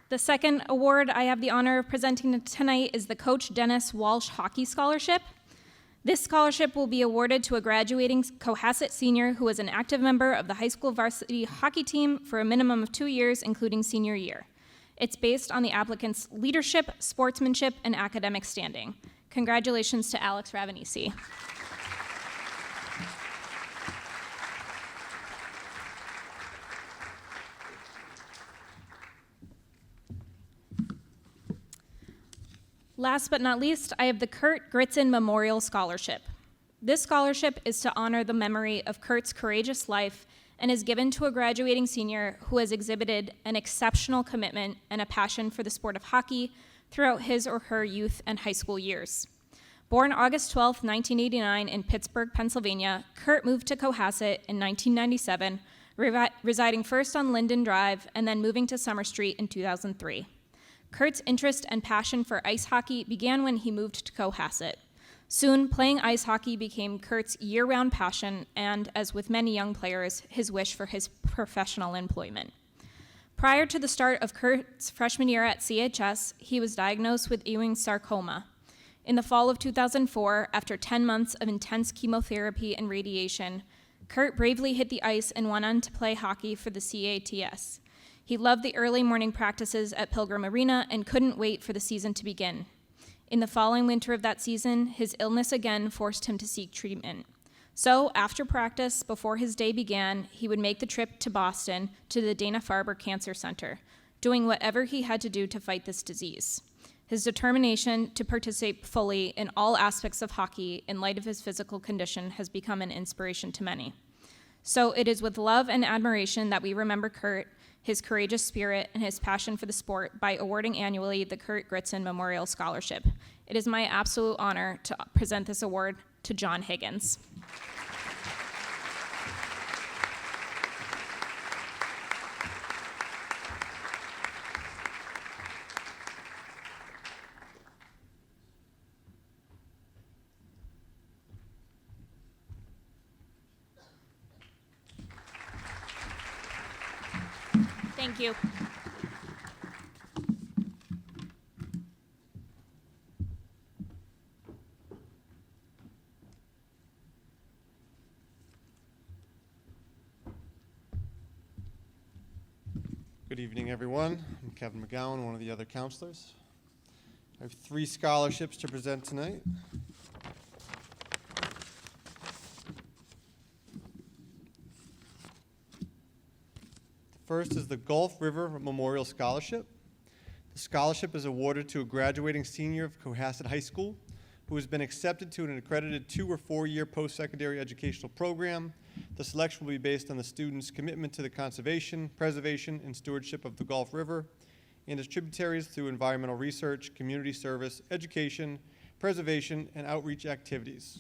The second award I have the honor of presenting tonight is the Coach Dennis Walsh Hockey Scholarship. This scholarship will be awarded to a graduating Cohasset senior who is an active member of the high school varsity hockey team for a minimum of 2 years, including senior year. It's based on the applicant's leadership, sportsmanship, and academic standing. Congratulations to Alex Ravanisi. Last but not least, I have the Kurt Gritzen Memorial Scholarship. This scholarship is to honor the memory of Kurt's courageous life and is given to a graduating senior who has exhibited an exceptional commitment and a passion for the sport of hockey throughout his or her youth and high school years. Born August 12, 1989 in Pittsburgh, Pennsylvania, Kurt moved to Cohasset in 1997, residing first on Linden Drive and then moving to Summer Street in 2003. Kurt's interest and passion for ice hockey began when he moved to Cohasset. Soon, playing ice hockey became Kurt's year-round passion and, as with many young players, his wish for his professional employment. Prior to the start of Kurt's freshman year at CHS, he was diagnosed with Ewing's sarcoma. In the fall of 2004, after 10 months of intense chemotherapy and radiation, Kurt bravely hit the ice and went on to play hockey for the CATS. He loved the early morning practices at Pilgrim Arena and couldn't wait for the season to begin. In the following winter of that season, his illness again forced him to seek treatment. So, after practice, before his day began, he would make the trip to Boston to the Dana-Farber Cancer Center, doing whatever he had to do to fight this disease. His determination to participate fully in all aspects of hockey in light of his physical condition has become an inspiration to many. So it is with love and admiration that we remember Kurt, his courageous spirit, and his passion for the sport by awarding annually the Kurt Gritzen Memorial Scholarship. It is my absolute honor to present this award to John Higgins. Thank you. Good evening, everyone. I'm Kevin McGowan, one of the other counselors. I have 3 scholarships to present tonight. First is the Gulf River Memorial Scholarship. The scholarship is awarded to a graduating senior of Cohasset High School who has been accepted to an accredited 2- or 4-year post-secondary educational program. The selection will be based on the student's commitment to the conservation, preservation, and stewardship of the Gulf River and its tributaries through environmental research, community service, education, preservation, and outreach activities.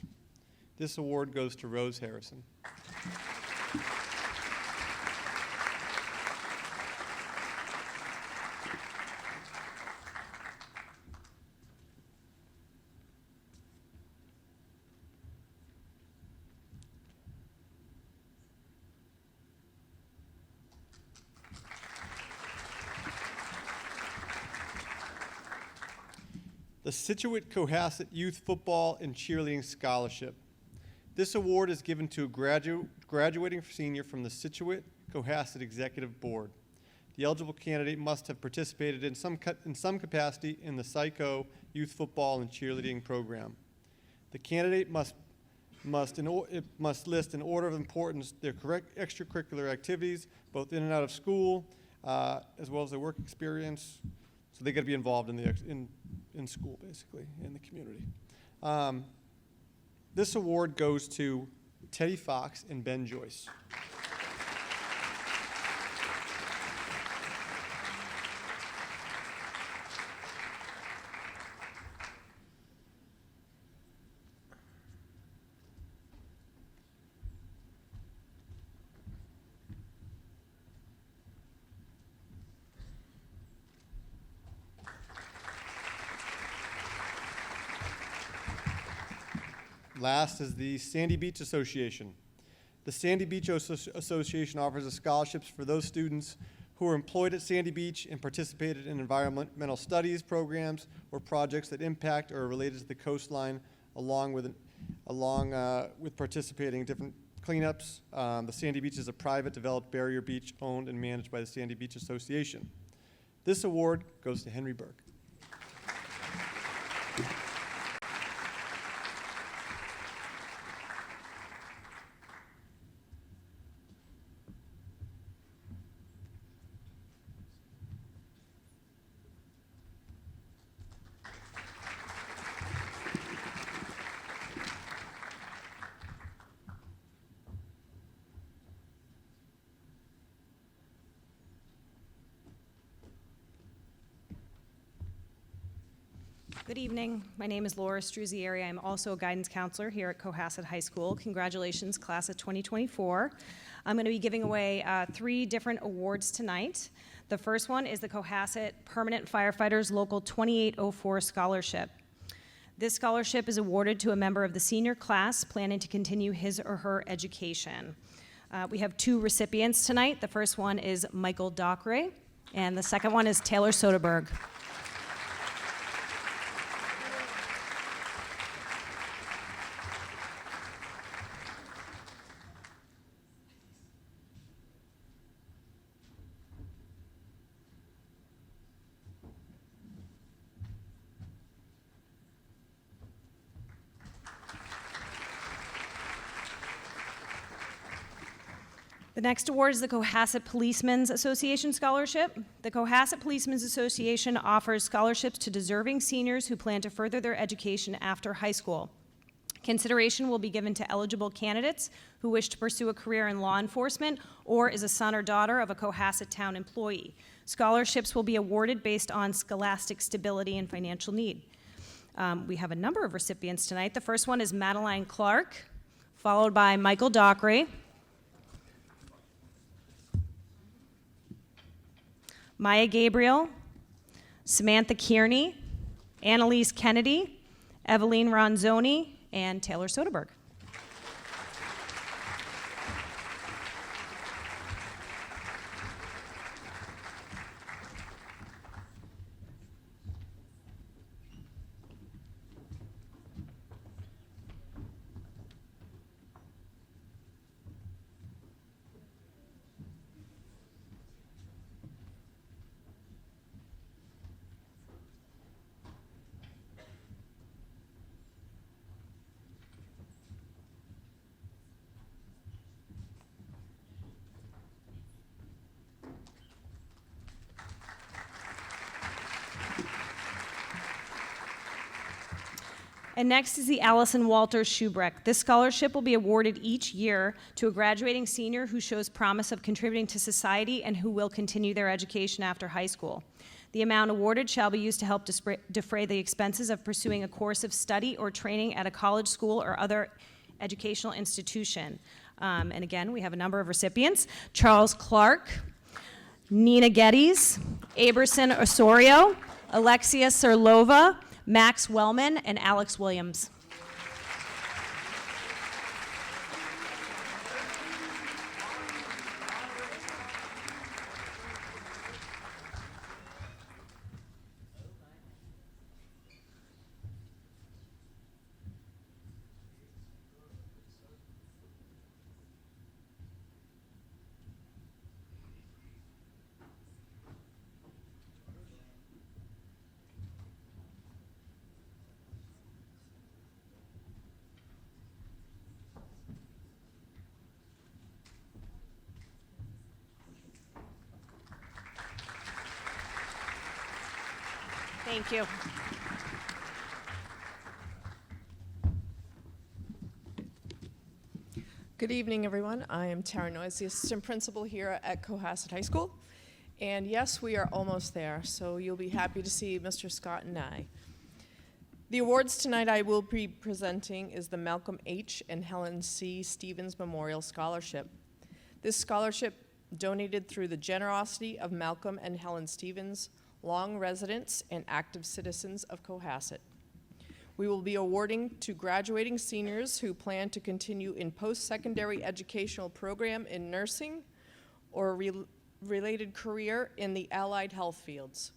This award goes to Rose Harrison. The Situate Cohasset Youth Football and Cheerleading Scholarship. This award is given to a graduating senior from the Situate Cohasset Executive Board. The eligible candidate must have participated in some capacity in the PsyCo Youth Football and Cheerleading program. The candidate must list in order of importance their correct extracurricular activities, both in and out of school, as well as their work experience. So they got to be involved in school, basically, in the community. This award goes to Teddy Fox and Ben Joyce. Last is the Sandy Beach Association. The Sandy Beach Association offers scholarships for those students who are employed at Sandy Beach and participated in environmental studies programs or projects that impact or are related to the coastline, along with participating in different cleanups. The Sandy Beach is a private developed barrier beach owned and managed by the Sandy Beach Association. This award goes to Henry Burke. Good evening. My name is Laura Struzzieri. I'm also a guidance counselor here at Cohasset High School. Congratulations, class of 2024. I'm going to be giving away 3 different awards tonight. The first one is the Cohasset Permanent Firefighters Local 2804 Scholarship. This scholarship is awarded to a member of the senior class planning to continue his or her education. We have 2 recipients tonight. The first one is Michael Dockeray, and the second one is Taylor Soderberg. The next award is the Cohasset Policemen's Association Scholarship. The Cohasset Policemen's Association offers scholarships to deserving seniors who plan to further their education after high school. Consideration will be given to eligible candidates who wish to pursue a career in law enforcement or is a son or daughter of a Cohasset town employee. Scholarships will be awarded based on scholastic stability and financial need. We have a number of recipients tonight. The first one is Madeline Clark, followed by Michael Dockeray, Maya Gabriel, Samantha Kearney, Annalise Kennedy, Eveline Ronzoni, and Taylor Soderberg. And next is the Allison Walters Schubrecht. This scholarship will be awarded each year to a graduating senior who shows promise of contributing to society and who will continue their education after high school. The amount awarded shall be used to help defray the expenses of pursuing a course of study or training at a college, school, or other educational institution. And again, we have a number of recipients: Charles Clark, Nina Geddes, Aberson Osorio, Alexia Serlova, Max Wellman, and Alex Williams. Thank you. Good evening, everyone. I am Tara Noyes, the assistant principal here at Cohasset High School. And yes, we are almost there, so you'll be happy to see Mr. Scott and I. The awards tonight I will be presenting is the Malcolm H. and Helen C. Stevens Memorial Scholarship. This scholarship, donated through the generosity of Malcolm and Helen Stevens, long residents and active citizens of Cohasset. We will be awarding to graduating seniors who plan to continue in post-secondary educational program in nursing or a related career in the allied health fields.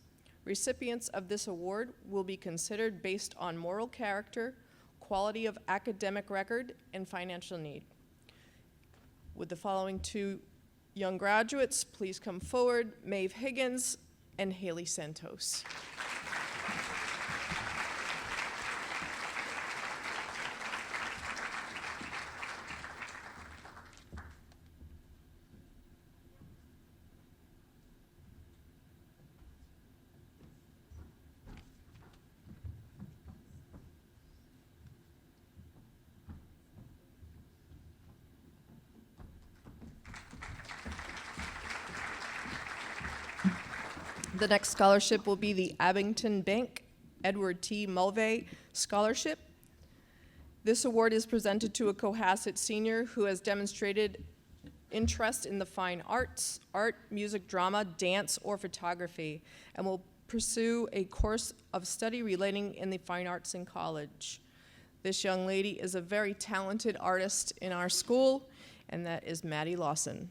Recipients of this award will be considered based on moral character, quality of academic record, and financial need. Would the following 2 young graduates please come forward: Maeve Higgins and Haley Santos. The next scholarship will be the Abington Bank Edward T. Mulvey Scholarship. This award is presented to a Cohasset senior who has demonstrated interest in the fine arts, art, music, drama, dance, or photography, and will pursue a course of study relating in the fine arts in college. This young lady is a very talented artist in our school, and that is Maddie Lawson.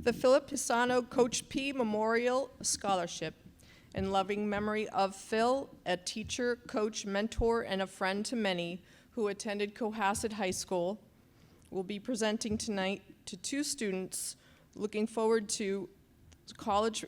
The Philip Pisano Coach P Memorial Scholarship, in loving memory of Phil, a teacher, coach, mentor, and a friend to many who attended Cohasset High School, will be presenting tonight to two students looking forward to college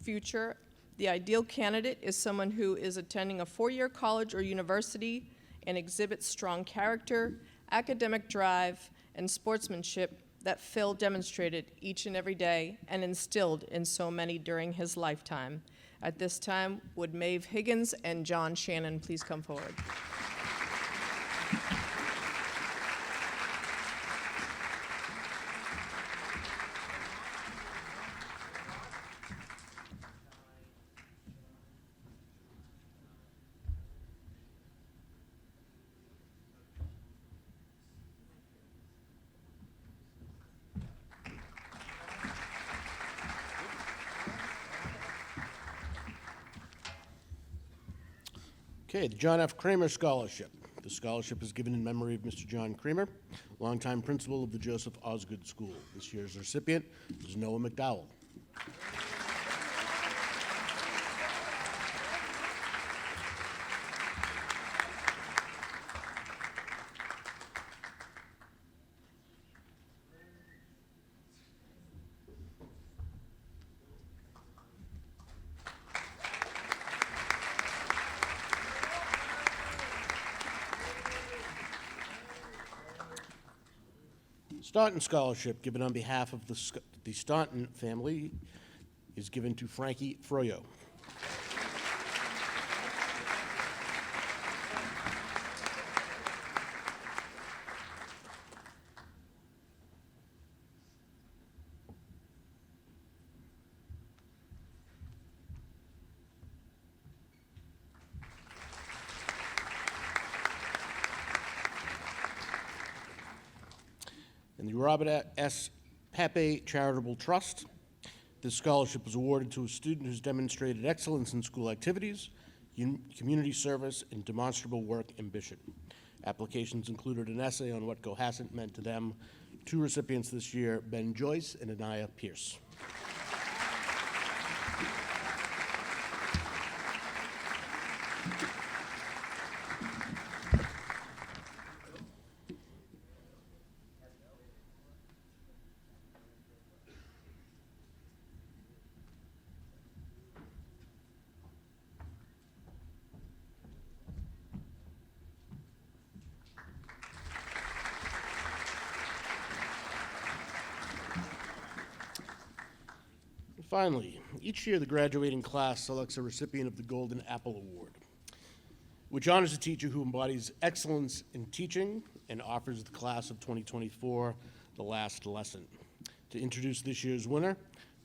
future. The ideal candidate is someone who is attending a four-year college or university and exhibits strong character, academic drive, and sportsmanship that Phil demonstrated each and every day and instilled in so many during his lifetime. At this time, would Maeve Higgins and John Shannon please come forward? Okay, the John F. Kramer Scholarship. The scholarship is given in memory of Mr. John Kramer, longtime principal of the Joseph Osgood School. This year's recipient is Noah McDowell. Staunton Scholarship, given on behalf of the Staunton family, is given to Frankie Froyo. And the Robert S. Pape Charitable Trust. This scholarship was awarded to a student who's demonstrated excellence in school activities, community service, and demonstrable work ambition. Applications included an essay on what Cohasset meant to them. Two recipients this year, Ben Joyce and Anaya Pierce. Finally, each year the graduating class selects a recipient of the Golden Apple Award, which honors a teacher who embodies excellence in teaching and offers the class of 2024 the last lesson. To introduce this year's winner,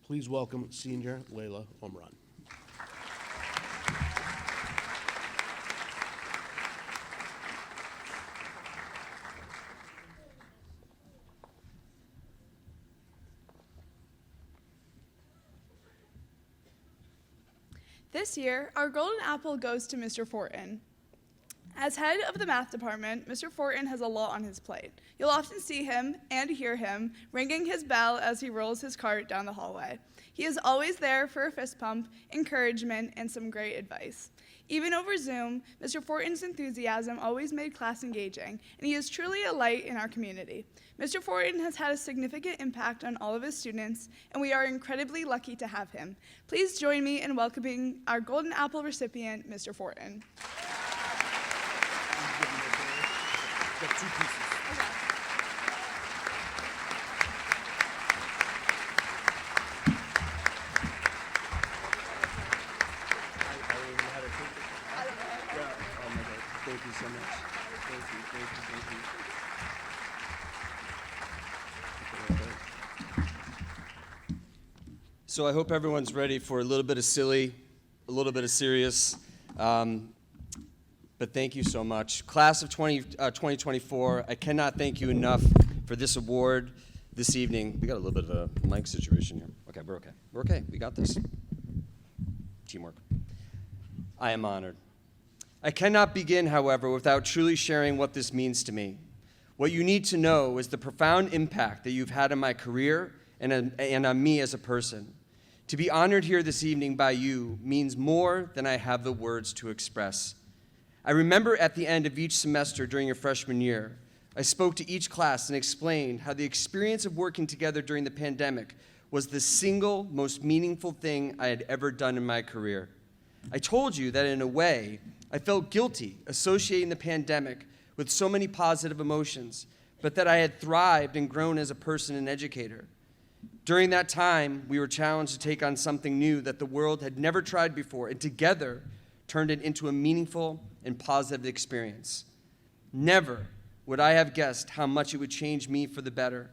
please welcome senior Layla Omran. This year, our Golden Apple goes to Mr. Fortin. As head of the math department, Mr. Fortin has a lot on his plate. You'll often see him and hear him ringing his bell as he rolls his cart down the hallway. He is always there for a fist pump, encouragement, and some great advice. Even over Zoom, Mr. Fortin's enthusiasm always made class engaging, and he is truly a light in our community. Mr. Fortin has had a significant impact on all of his students, and we are incredibly lucky to have him. Please join me in welcoming our Golden Apple recipient, Mr. Fortin. So I hope everyone's ready for a little bit of silly, a little bit of serious. But thank you so much. Class of 2024, I cannot thank you enough for this award this evening. We got a little bit of a mic situation here. Okay, we're okay. We're okay. We got this. Teamwork. I am honored. I cannot begin, however, without truly sharing what this means to me. What you need to know is the profound impact that you've had on my career and on me as a person. To be honored here this evening by you means more than I have the words to express. I remember at the end of each semester during your freshman year, I spoke to each class and explained how the experience of working together during the pandemic was the single most meaningful thing I had ever done in my career. I told you that in a way, I felt guilty associating the pandemic with so many positive emotions, but that I had thrived and grown as a person and educator. During that time, we were challenged to take on something new that the world had never tried before, and together turned it into a meaningful and positive experience. Never would I have guessed how much it would change me for the better.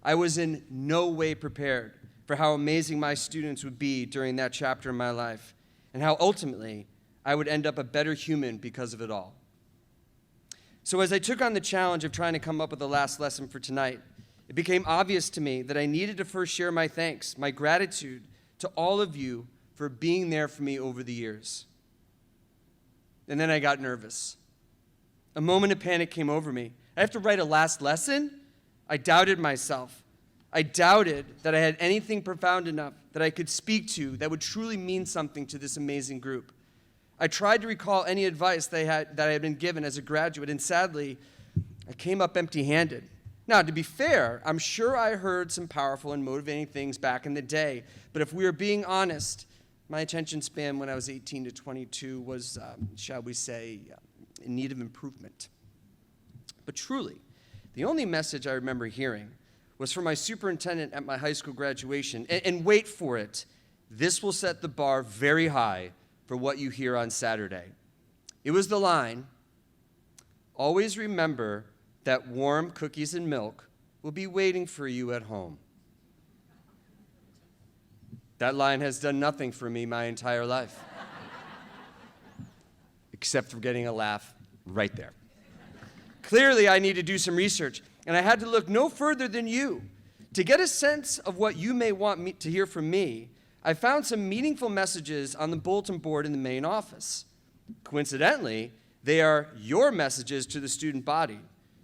I was in no way prepared for how amazing my students would be during that chapter in my life, and how ultimately I would end up a better human because of it all. So as I took on the challenge of trying to come up with the last lesson for tonight, it became obvious to me that I needed to first share my thanks, my gratitude to all of you for being there for me over the years. And then I got nervous. A moment of panic came over me. I have to write a last lesson? I doubted myself. I doubted that I had anything profound enough that I could speak to that would truly mean something to this amazing group. I tried to recall any advice that I had been given as a graduate, and sadly, I came up empty-handed. Now, to be fair, I'm sure I heard some powerful and motivating things back in the day, but if we are being honest, my attention span when I was 18 to 22 was, shall we say, in need of improvement. But truly, the only message I remember hearing was from my superintendent at my high school graduation, and wait for it, this will set the bar very high for what you hear on Saturday. It was the line, "Always remember that warm cookies and milk will be waiting for you at home." That line has done nothing for me my entire life, except for getting a laugh right there. Clearly, I need to do some research, and I had to look no further than you. To get a sense of what you may want me to hear from me, I found some meaningful messages on the bulletin board in the main office. Coincidentally, they are your messages to the student body.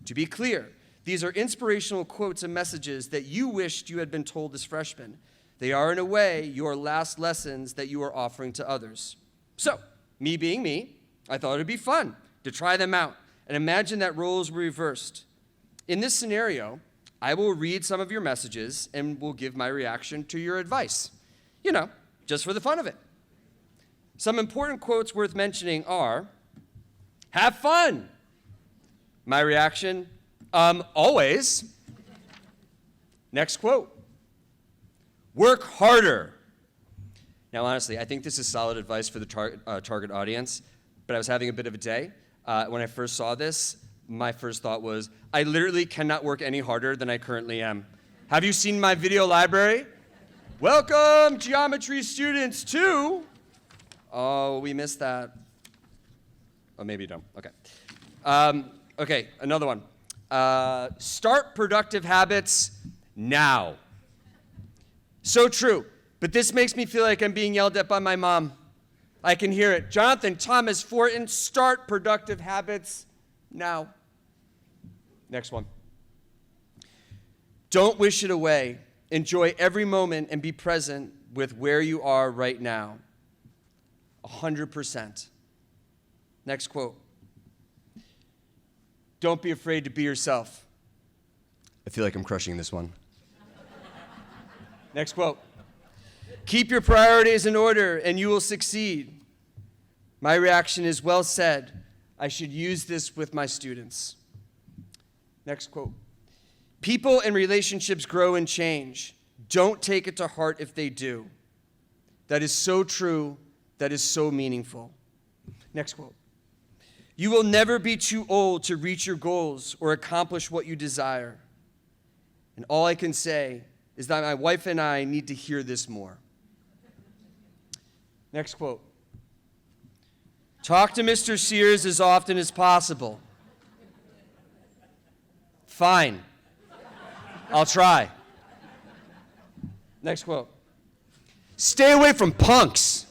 To be clear, these are inspirational quotes and messages that you wished you had been told as freshmen. They are, in a way, your last lessons that you are offering to others. So, me being me, I thought it would be fun to try them out and imagine that roles were reversed. In this scenario, I will read some of your messages and will give my reaction to your advice. You know, just for the fun of it. Some important quotes worth mentioning are, "Have fun." My reaction, always. Next quote, "Work harder." Now, honestly, I think this is solid advice for the target audience, but I was having a bit of a day. When I first saw this, my first thought was, I literally cannot work any harder than I currently am. Have you seen my video library? Welcome, geometry students, to... Oh, we missed that. Oh, maybe you don't. Okay. Okay, another one. Start productive habits now. So true, but this makes me feel like I'm being yelled at by my mom. I can hear it. Jonathan Thomas Fortin, start productive habits now. Next one. Don't wish it away. Enjoy every moment and be present with where you are right now. 100%. Next quote. Don't be afraid to be yourself. I feel like I'm crushing this one. Next quote. Keep your priorities in order and you will succeed. My reaction is, well said. I should use this with my students. Next quote. People and relationships grow and change. Don't take it to heart if they do. That is so true. That is so meaningful. Next quote. You will never be too old to reach your goals or accomplish what you desire. And all I can say is that my wife and I need to hear this more. Next quote. Talk to Mr. Sears as often as possible. Fine. I'll try. Next quote. Stay away from punks.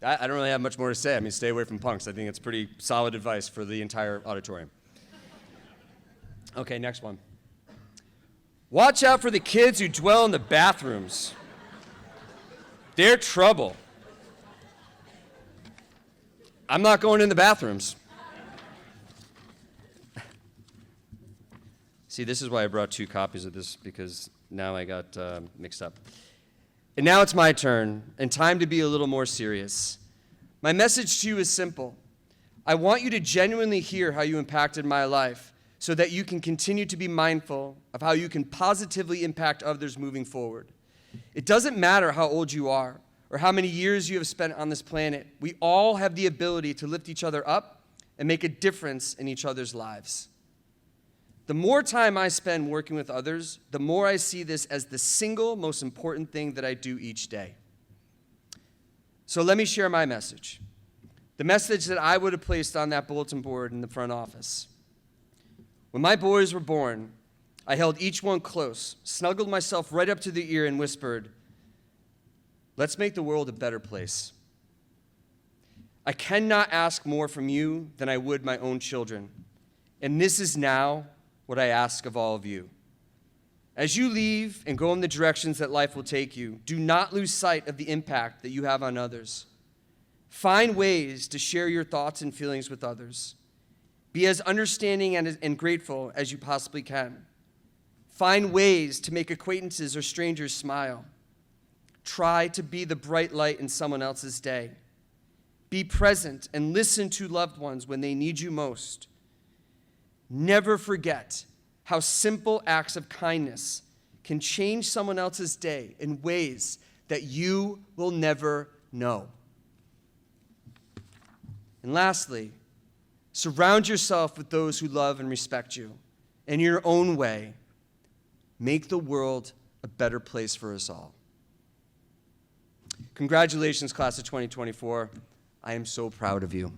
I don't really have much more to say. I mean, stay away from punks. I think it's pretty solid advice for the entire auditorium. Okay, next one. Watch out for the kids who dwell in the bathrooms. They're trouble. I'm not going in the bathrooms. See, this is why I brought 2 copies of this, because now I got mixed up. And now it's my turn, and time to be a little more serious. My message to you is simple. I want you to genuinely hear how you impacted my life so that you can continue to be mindful of how you can positively impact others moving forward. It doesn't matter how old you are or how many years you have spent on this planet. We all have the ability to lift each other up and make a difference in each other's lives. The more time I spend working with others, the more I see this as the single most important thing that I do each day. So let me share my message. The message that I would have placed on that bulletin board in the front office. When my boys were born, I held each one close, snuggled myself right up to the ear and whispered, "Let's make the world a better place." I cannot ask more from you than I would my own children. And this is now what I ask of all of you. As you leave and go in the directions that life will take you, do not lose sight of the impact that you have on others. Find ways to share your thoughts and feelings with others. Be as understanding and grateful as you possibly can. Find ways to make acquaintances or strangers smile. Try to be the bright light in someone else's day. Be present and listen to loved ones when they need you most. Never forget how simple acts of kindness can change someone else's day in ways that you will never know. And lastly, surround yourself with those who love and respect you. In your own way, make the world a better place for us all. Congratulations, class of 2024. I am so proud of you.